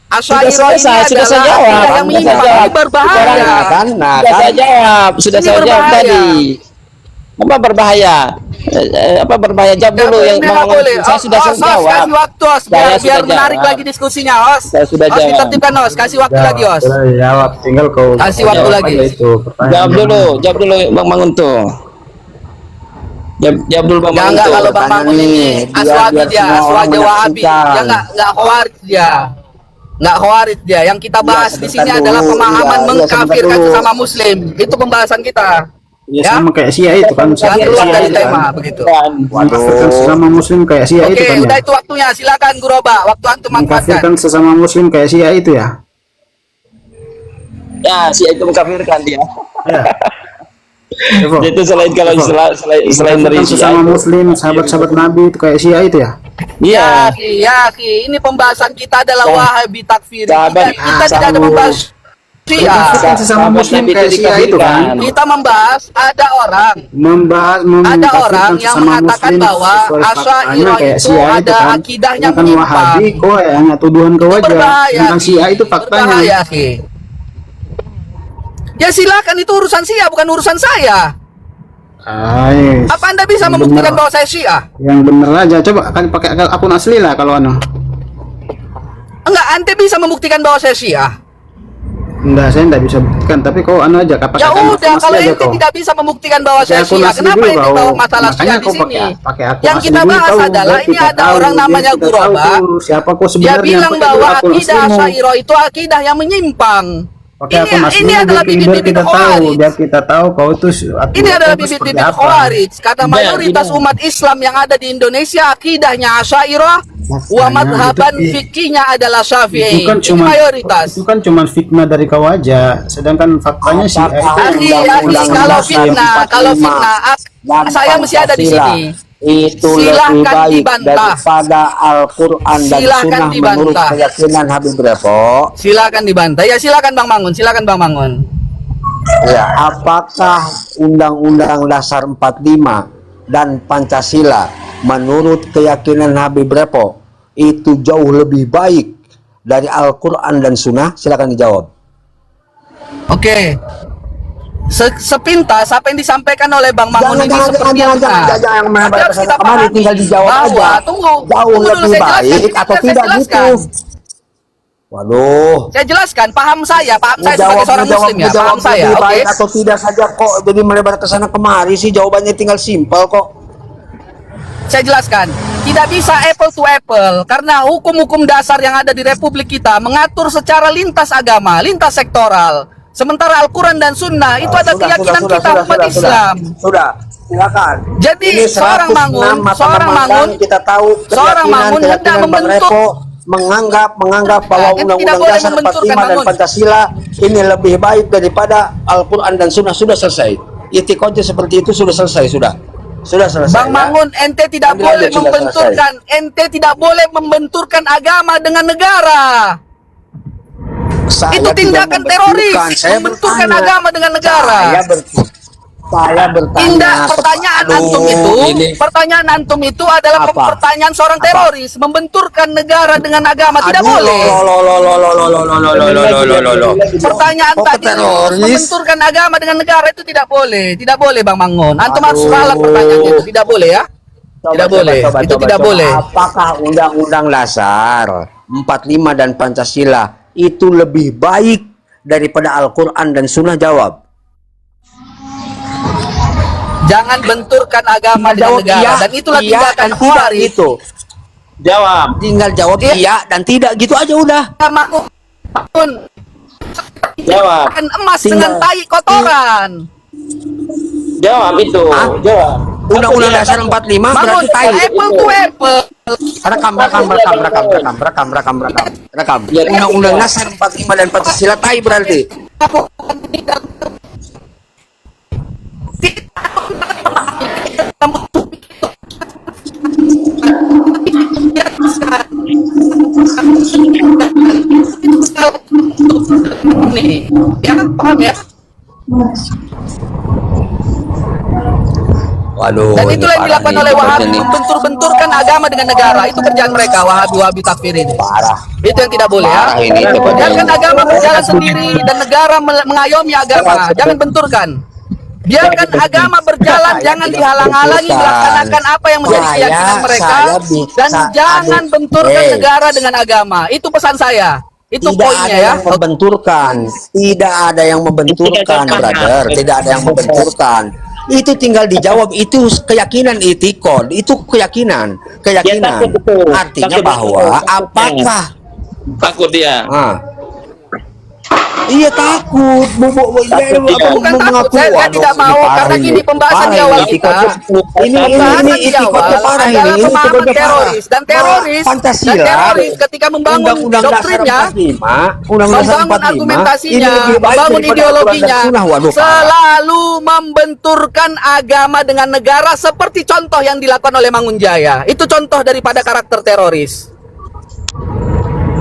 Asyairah ini selesai, sudah saya adalah jawab. akidah yang Sudah menyimpang. saya Ini jawab. berbahaya. Sudah saya jawab, sudah Ini saya jawab berbahaya. tadi. Apa berbahaya? Apa berbahaya? Jawab dulu yang nggak boleh. saya sudah Os, jawab. kasih waktu, Os. Saya Biar sudah menarik jawab. lagi diskusinya, Os. Saya sudah Os, jawab. ditertibkan, Os. Kasih waktu lagi, Os. Jawab, tinggal kau Kasih waktu jawab lagi. aja itu Jawab dulu Bang Mangun tuh. Jawab dulu Bang Ya Mangun enggak, tuh. kalau Bang Tanya Mangun nih, ini biar aswabi dia, semua orang aswaja wahabi. menyaksikan. Dia enggak khawarij dia. Enggak khawarij dia. Yang kita bahas di sini sebentar adalah dulu. pemahaman Iya, mengkafirkan sebentar dulu. sesama muslim. Itu pembahasan kita. Ya, Ya? sama kayak Sia itu kan. Jangan Kayak keluar Sia dari itu tema kan. begitu. Mengkafirkan sesama muslim kayak Sia itu Oke, kan udah ya. itu waktunya. Silakan Guroba. Waktu antum manfaatkan. Mengkafirkan sesama muslim kayak Sia itu ya. Ya, si itu mengkafirkan dia. Ya. Revo. Itu selain kalau selain Mengkafirkan dari sesama muslim, sahabat-sahabat Nabi itu kayak Sia itu ya. Iya. Ya, Ki. Ini pembahasan kita adalah wahabi takfir. Sahabat- Kita tidak ada membahas Syiah. Mengkafirkan sesama muslim Nabi kayak itu Sia itu kan. dikafirkan. Kita membahas ada orang Ada ada orang yang mengatakan bahwa Asy'ariyah itu ada akidahnya kan menyimpang. Wahabi kok hanya tuduhan kau aja. Berbahaya. Tentang Ki. Sia itu faktanya. Berbahaya, Ki. Ya silakan, itu urusan Syiah bukan urusan saya. Ay, Apa Anda bisa yang membuktikan benar. bahwa saya Syiah? yang bener aja. Coba kan pakai akun asli lah kalau Enggak, Anda bisa membuktikan bahwa saya Syiah. Enggak, saya enggak bisa buktikan, tapi kau aja pakai Ya akun udah, asli kalau aja ente kau. tidak bisa membuktikan bahwa Pakai saya akun Syiah, asli kenapa dulu, ente kau. bawa masalah Makanya Syiah di kau sini? pakai akun Yang asli kita dulu, bahas tahu, adalah biar ini kita ada tahu, orang biar namanya kita tahu Guroba. tuh siapa kau Dia sebenarnya. bilang pakai bahwa akun akidah aslimu. Asy'ariyah itu akidah yang menyimpang. Pakai akun Ini aslimu, adalah biar bibit-bibit kita tahu, Khawarij. biar kita tahu kau tuh Ini adalah seperti bibit-bibit apa. Khawarij. Karena Tidak, mayoritas tidak. umat Islam yang ada di Indonesia akidahnya Asy'ariyah, wa madhaban fikihnya adalah Syafi'i. Itu kan Ini cuma mayoritas. itu kan cuma fitnah dari kau aja, sedangkan faktanya sih itu Akhi, Undang-Undang kalau Dasar fitnah, 45 kalau fitnah, dan saya mesti ada di Pancasila sini. itu Silahkan lebih baik dibantah. daripada Al-Quran dan Silahkan Sunnah menurut dibantah. keyakinan Habib Repo. Silakan dibantah. Ya silakan Bang Mangun, silakan Bang Mangun. Ya, apakah Undang-Undang Dasar 45 dan Pancasila menurut keyakinan Habib Repo itu jauh lebih baik dari Al-Quran dan Sunnah? Silakan dijawab. Oke. Sepintas apa yang disampaikan oleh Bang Mangun ini seperti yang benar. jangan Tapi harus kita kemarin pahami tinggal dijawab bahwa, aja. Tunggu Jauh dulu, lebih saya jelaskan, baik biar atau saya tidak gitu? jelaskan. Waduh. Saya jelaskan, paham saya sebagai seorang muslim ya, paham saya. lebih Oke. baik atau tidak saja kok jadi melebar ke sana kemari sih, jawabannya tinggal simpel kok. Saya jelaskan, tidak bisa apple to apple karena hukum-hukum dasar yang ada di Republik kita mengatur secara lintas agama, lintas sektoral. Sementara Al-Quran dan Sunnah itu ada keyakinan kita umat Islam. Sudah, silakan. Jadi, Ini seorang 106 Mangun, mata seorang memandang, Mangun, kita tahu seorang Mangun hendak keyakinan Bang membentuk. Repo menganggap bahwa Nah, tidak Undang-Undang boleh Dasar 45 membenturkan, dan Mangun. Pancasila ini lebih baik daripada Al-Quran dan Sunnah. Sudah selesai. Itikadnya seperti itu sudah selesai, sudah selesai. Bang Mangun, ente tidak Ambil boleh aja, sudah membenturkan, ente tidak boleh membenturkan agama dengan negara. Saya Itu tidak tindakan teroris, membenturkan. Saya membenturkan bertanya. agama dengan negara. Saya bertanya. Indah, pertanyaan antum itu, pertanyaan antum itu adalah Apa? pertanyaan seorang Apa? teroris, membenturkan negara dengan agama, tidak boleh. Pertanyaan Kok tadi teroris? membenturkan agama dengan negara itu tidak boleh Bang Mangun. Antum harus Aduh. ralat pertanyaan itu, tidak boleh ya. Tidak boleh, itu tidak boleh. Apakah Undang-Undang Dasar 45 dan Pancasila itu lebih baik daripada Al-Quran dan Sunnah? Jawab. Jangan benturkan agama dengan negara, dan itulah tindakan tidak Khawarij. gitu. Jawab. Tinggal jawab iya dan tidak, gitu aja udah. Mangun, Jawab. kan emas dengan tai kotoran. Jawab itu. Jawab. Undang-Undang Dasar 45 Mangun, berarti tai. apple to apple. Rekam. Undang-Undang Dasar 45 dan Pancasila tai berarti. Nih, ya paham ya? Waduh. Dan ini itulah yang parah dilakukan nih, oleh Wahabi, ini. membentur-benturkan agama dengan negara. Itu kerjaan mereka, Wahabi takfir ini. Parah. Itu yang tidak boleh ya. Parah ini, itu Biarkan agama berjalan sendiri dan negara mengayomi agama. Jangan benturkan. Biarkan agama berjalan, jangan dihalang-halangi melaksanakan apa yang menjadi keyakinan mereka, dan jangan benturkan negara dengan agama. Itu pesan saya. Itu Tidak poinnya ada ya. yang membenturkan. Tidak ada yang membenturkan, brother. Tidak ada yang membenturkan. Itu tinggal dijawab. Itu keyakinan itikad. Itu keyakinan. Artinya bahwa apakah Takut dia. iya takut, Bukan takut, saya tidak mau, karena gini pembahasan di awal kita. Pembahasan di awal adalah pemahaman teroris, dan teroris ketika membangun doktrinnya, membangun argumentasinya, membangun ideologinya, selalu membenturkan agama dengan negara, seperti contoh yang dilakukan oleh Mangunjaya. Itu contoh daripada karakter teroris.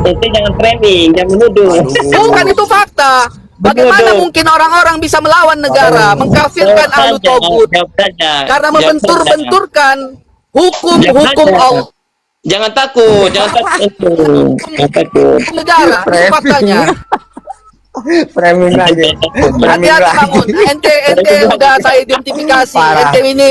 Itu jangan framing, jangan menuduh. Bukan, itu fakta. Bagaimana mungkin orang-orang bisa melawan negara, mengkafirkan ahlu togut, karena membentur-benturkan hukum-hukum Allah. Jangan takut, jangan takut. Negara, itu faktanya. framing lagi. Hati-hati Mangun, ente udah saya identifikasi. Ente ini,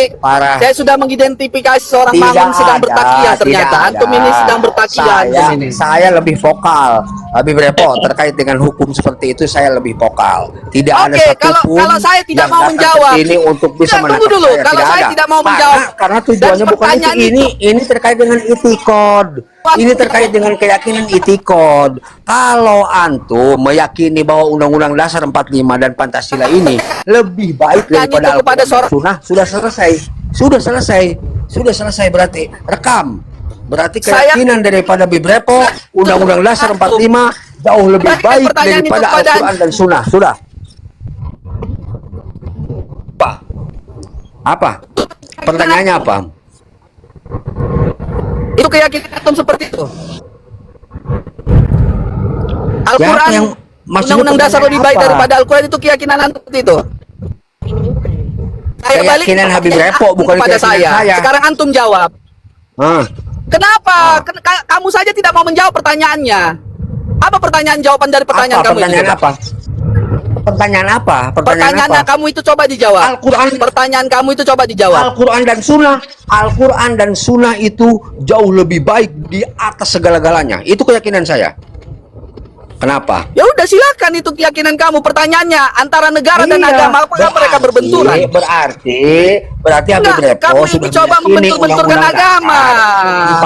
saya sudah mengidentifikasi seorang Mangun sedang bertakiah ternyata. Antum ini sedang bertakiah. Saya lebih vokal, lebih repot terkait dengan hukum seperti itu. Saya lebih vokal. Tidak ada satupun kalau saya tidak yang mau datang menjawab, ke sini untuk bisa tunggu menangkap dulu. saya. Kalau saya ada. tidak mau menjawab, karena tujuannya dan bukan itu. pertanyaan Ini terkait dengan itikad. Ini terkait dengan keyakinan itikad. Kalau antum meyakini bahwa Undang-Undang Dasar 45 dan Pancasila ini lebih baik daripada Al-Quran dan Sunnah, sudah selesai berarti. Rekam. Berarti keyakinan daripada Bibrepo, Undang-Undang Dasar 45 jauh lebih baik daripada Al-Quran dan Sunnah. Sudah. Apa? Pertanyaannya apa? Itu keyakinan antum seperti itu. Siapa Al-Quran, yang maksudnya Undang-Undang Dasar lebih baik apa? daripada Al-Quran, itu keyakinan antum seperti itu. Saya balik Keyakinan Habib Repo, bukan pada keyakinan saya. Sekarang antum jawab. Kenapa? Kamu saja tidak mau menjawab pertanyaannya. Apa pertanyaan jawaban dari pertanyaan kamu itu? Pertanyaan apa? Pertanyaan kamu itu coba dijawab. Al-Quran. Pertanyaan kamu itu coba dijawab. Al-Quran dan Sunnah itu jauh lebih baik di atas segala-galanya. Itu keyakinan saya. Kenapa? Ya udah, silakan, itu keyakinan kamu. Pertanyaannya, antara negara dan agama, apakah mereka berbenturan? Berarti Habib Repo kamu sudah coba membentur-benturkan agama.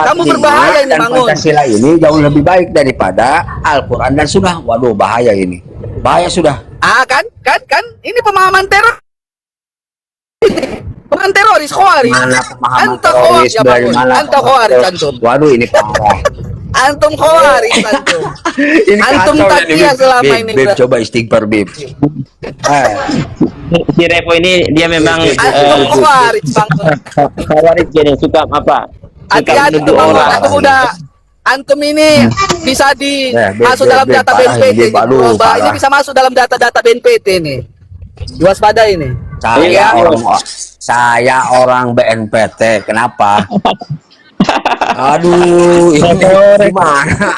Kamu berbahaya ini, Mangun. Pancasila ini jauh lebih baik daripada Al-Quran dan Sunnah. Waduh, bahaya ini. Bahaya sudah. Kan? Ini pemahaman teror. Pemahaman teroris, Khawarij. Mana pemahaman Anta teroris Khawarij, ya dari Mangun. mana? Anta Khawarij, antum. Waduh, ini parah. Antum khawaris antum. Ini Antum kacau tak ini, iya Bib. selama Bib, ini, Bib, Bro. coba istighfar, Bib. Si Revo ini dia memang Antum khawaris Bang. khawarij gini, suka apa? Suka Hati-hati menuduh Bang. orang. Antum udah antum ini bisa masuk dalam data BNPT Bib, aduh, Ini parah. bisa masuk dalam data-data BNPT nih. Waspada ini. Saya orang BNPT. Kenapa? Aduh, ini gimana?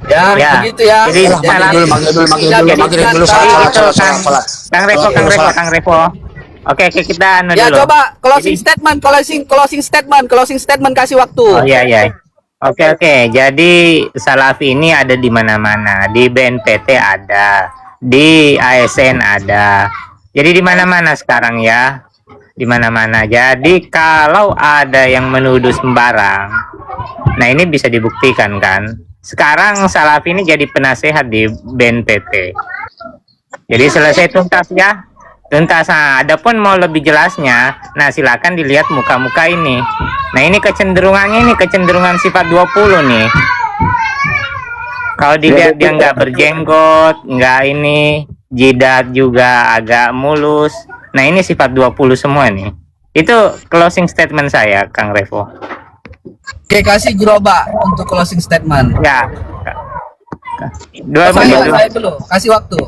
Ya, Ya. begitu ya. Jadi salah. Maghrib dulu, salat. Kang Revo. Oke, kita anu Ya dulu. coba closing Jadi- statement kasih waktu. Oh iya iya. Oke. Jadi Salafi ini ada di mana-mana. Di BNPT ada, di ASN ada. Jadi di mana-mana sekarang ya. Di mana-mana. Jadi kalau ada yang menuduh sembarang, nah ini bisa dibuktikan kan. Sekarang Salafi ini jadi penasehat di BNPT. Jadi selesai tuntas ya. Tuntas. Nah, adapun mau lebih jelasnya, nah silakan dilihat muka-muka ini. Nah ini kecenderungannya ini kecenderungan sifat 20 nih. Kalau dilihat dia nggak berjenggot, nggak ini, jidat juga agak mulus. Nah ini sifat 20 semua nih. Itu closing statement saya, Kang Revo. Oke, kasih Groba untuk closing statement. Ya. 2 menit dulu. Saya dulu, kasih waktu.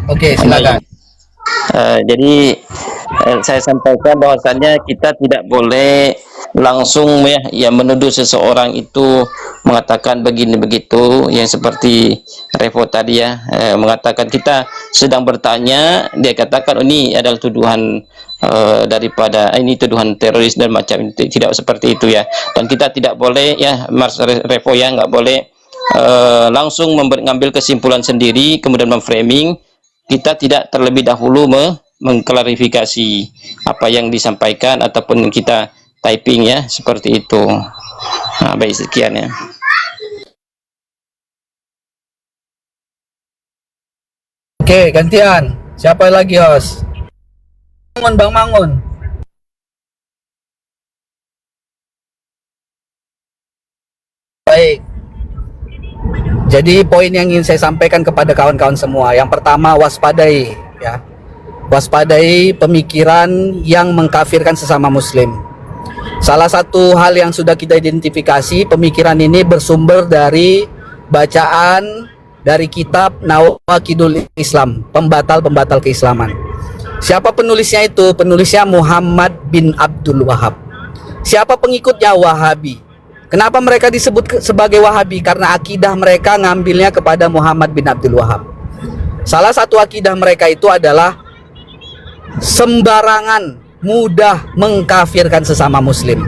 Oke, silakan. Jadi saya sampaikan bahwasannya kita tidak boleh langsung ya menuduh seseorang itu mengatakan begini begitu, yang seperti Revo tadi ya mengatakan kita sedang bertanya, dia katakan ini adalah tuduhan daripada ini tuduhan teroris dan macam itu, tidak seperti itu ya. Dan kita tidak boleh ya Mas Revo ya, nggak boleh langsung mengambil kesimpulan sendiri kemudian memframing. Kita tidak terlebih dahulu mengklarifikasi apa yang disampaikan ataupun kita typing ya, seperti itu. Nah, baik, sekian ya. Oke, gantian. Siapa lagi, host? Bang Mangun. Baik. Jadi poin yang ingin saya sampaikan kepada kawan-kawan semua, yang pertama waspadai ya. Waspadai pemikiran yang mengkafirkan sesama muslim. Salah satu hal yang sudah kita identifikasi, pemikiran ini bersumber dari bacaan dari kitab Nawaqidul Islam, pembatal-pembatal keislaman. Siapa penulisnya itu? Penulisnya Muhammad bin Abdul Wahab. Siapa pengikutnya? Wahabi. Kenapa mereka disebut sebagai Wahabi? Karena akidah mereka ngambilnya kepada Muhammad bin Abdul Wahab. Salah satu akidah mereka itu adalah sembarangan mudah mengkafirkan sesama muslim.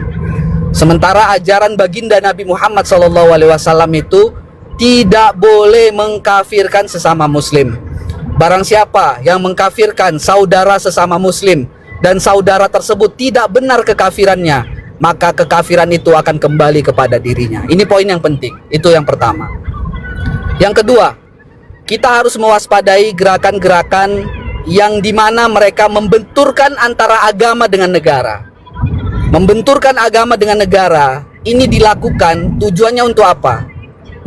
Sementara ajaran baginda Nabi Muhammad SAW itu tidak boleh mengkafirkan sesama muslim. Barang siapa yang mengkafirkan saudara sesama muslim dan saudara tersebut tidak benar kekafirannya, maka kekafiran itu akan kembali kepada dirinya. Ini poin yang penting. Itu yang pertama. Yang kedua, kita harus mewaspadai gerakan-gerakan yang dimana mereka membenturkan antara agama dengan negara. Membenturkan agama dengan negara ini dilakukan tujuannya untuk apa?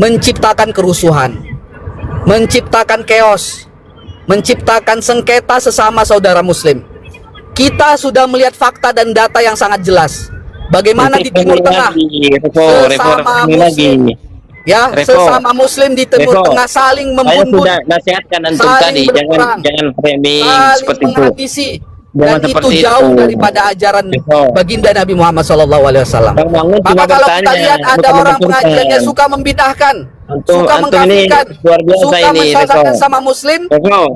Menciptakan kerusuhan, menciptakan chaos, menciptakan sengketa sesama saudara muslim. Kita sudah melihat fakta dan data yang sangat jelas. Bagaimana di Timur Tengah sesama muslim, ya sesama muslim di Timur Tengah saling membunuh, saya sudah nasihatkan antum tadi, jangan framing seperti itu. menghabisi, Jangan dan itu seperti jauh itu. daripada ajaran baginda Nabi Muhammad SAW. Maka kalau kita lihat ada orang pengajiannya suka membidahkan, suka mengkafirkan, suka mensesatkan sama muslim,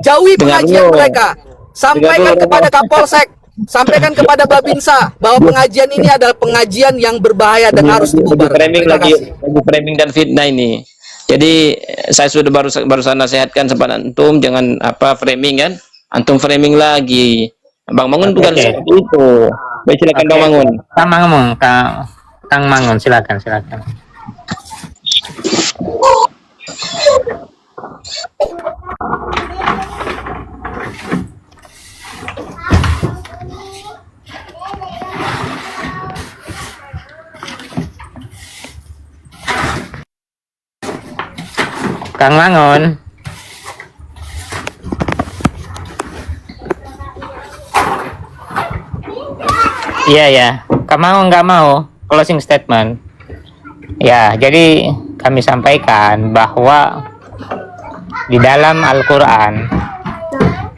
jauhi pengajian mereka. Sampaikan kepada Kapolsek, sampaikan kepada Babinsa bahwa pengajian ini adalah pengajian yang berbahaya dan harus dibubarkan. Framing Terima lagi kasih. framing dan fitnah ini. Jadi saya sudah barusan nasihatkan kepada antum, jangan framing kan, antum framing lagi. Bang Mangun bukan seperti itu. Baik, silakan Bang Mangun. Kang Mangun, silakan. Kang Mangun. Iya ya, Kang Mangun nggak mau closing statement. Ya, jadi kami sampaikan bahwa di dalam Al-Quran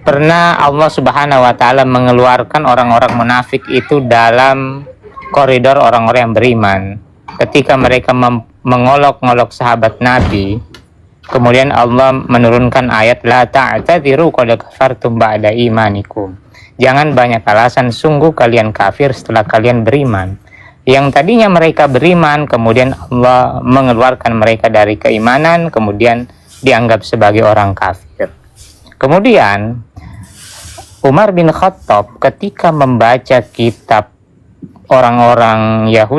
pernah Allah Subhanahu wa Ta'ala mengeluarkan orang-orang munafik itu dalam koridor orang-orang yang beriman. Ketika mereka mengolok-ngolok sahabat Nabi, kemudian Allah menurunkan ayat la ta'tadiru qad kafartum ba'da imanikum. Jangan banyak alasan, sungguh kalian kafir setelah kalian beriman. Yang tadinya mereka beriman, kemudian Allah mengeluarkan mereka dari keimanan, kemudian dianggap sebagai orang kafir. Kemudian Umar bin Khattab ketika membaca kitab orang-orang Yahudi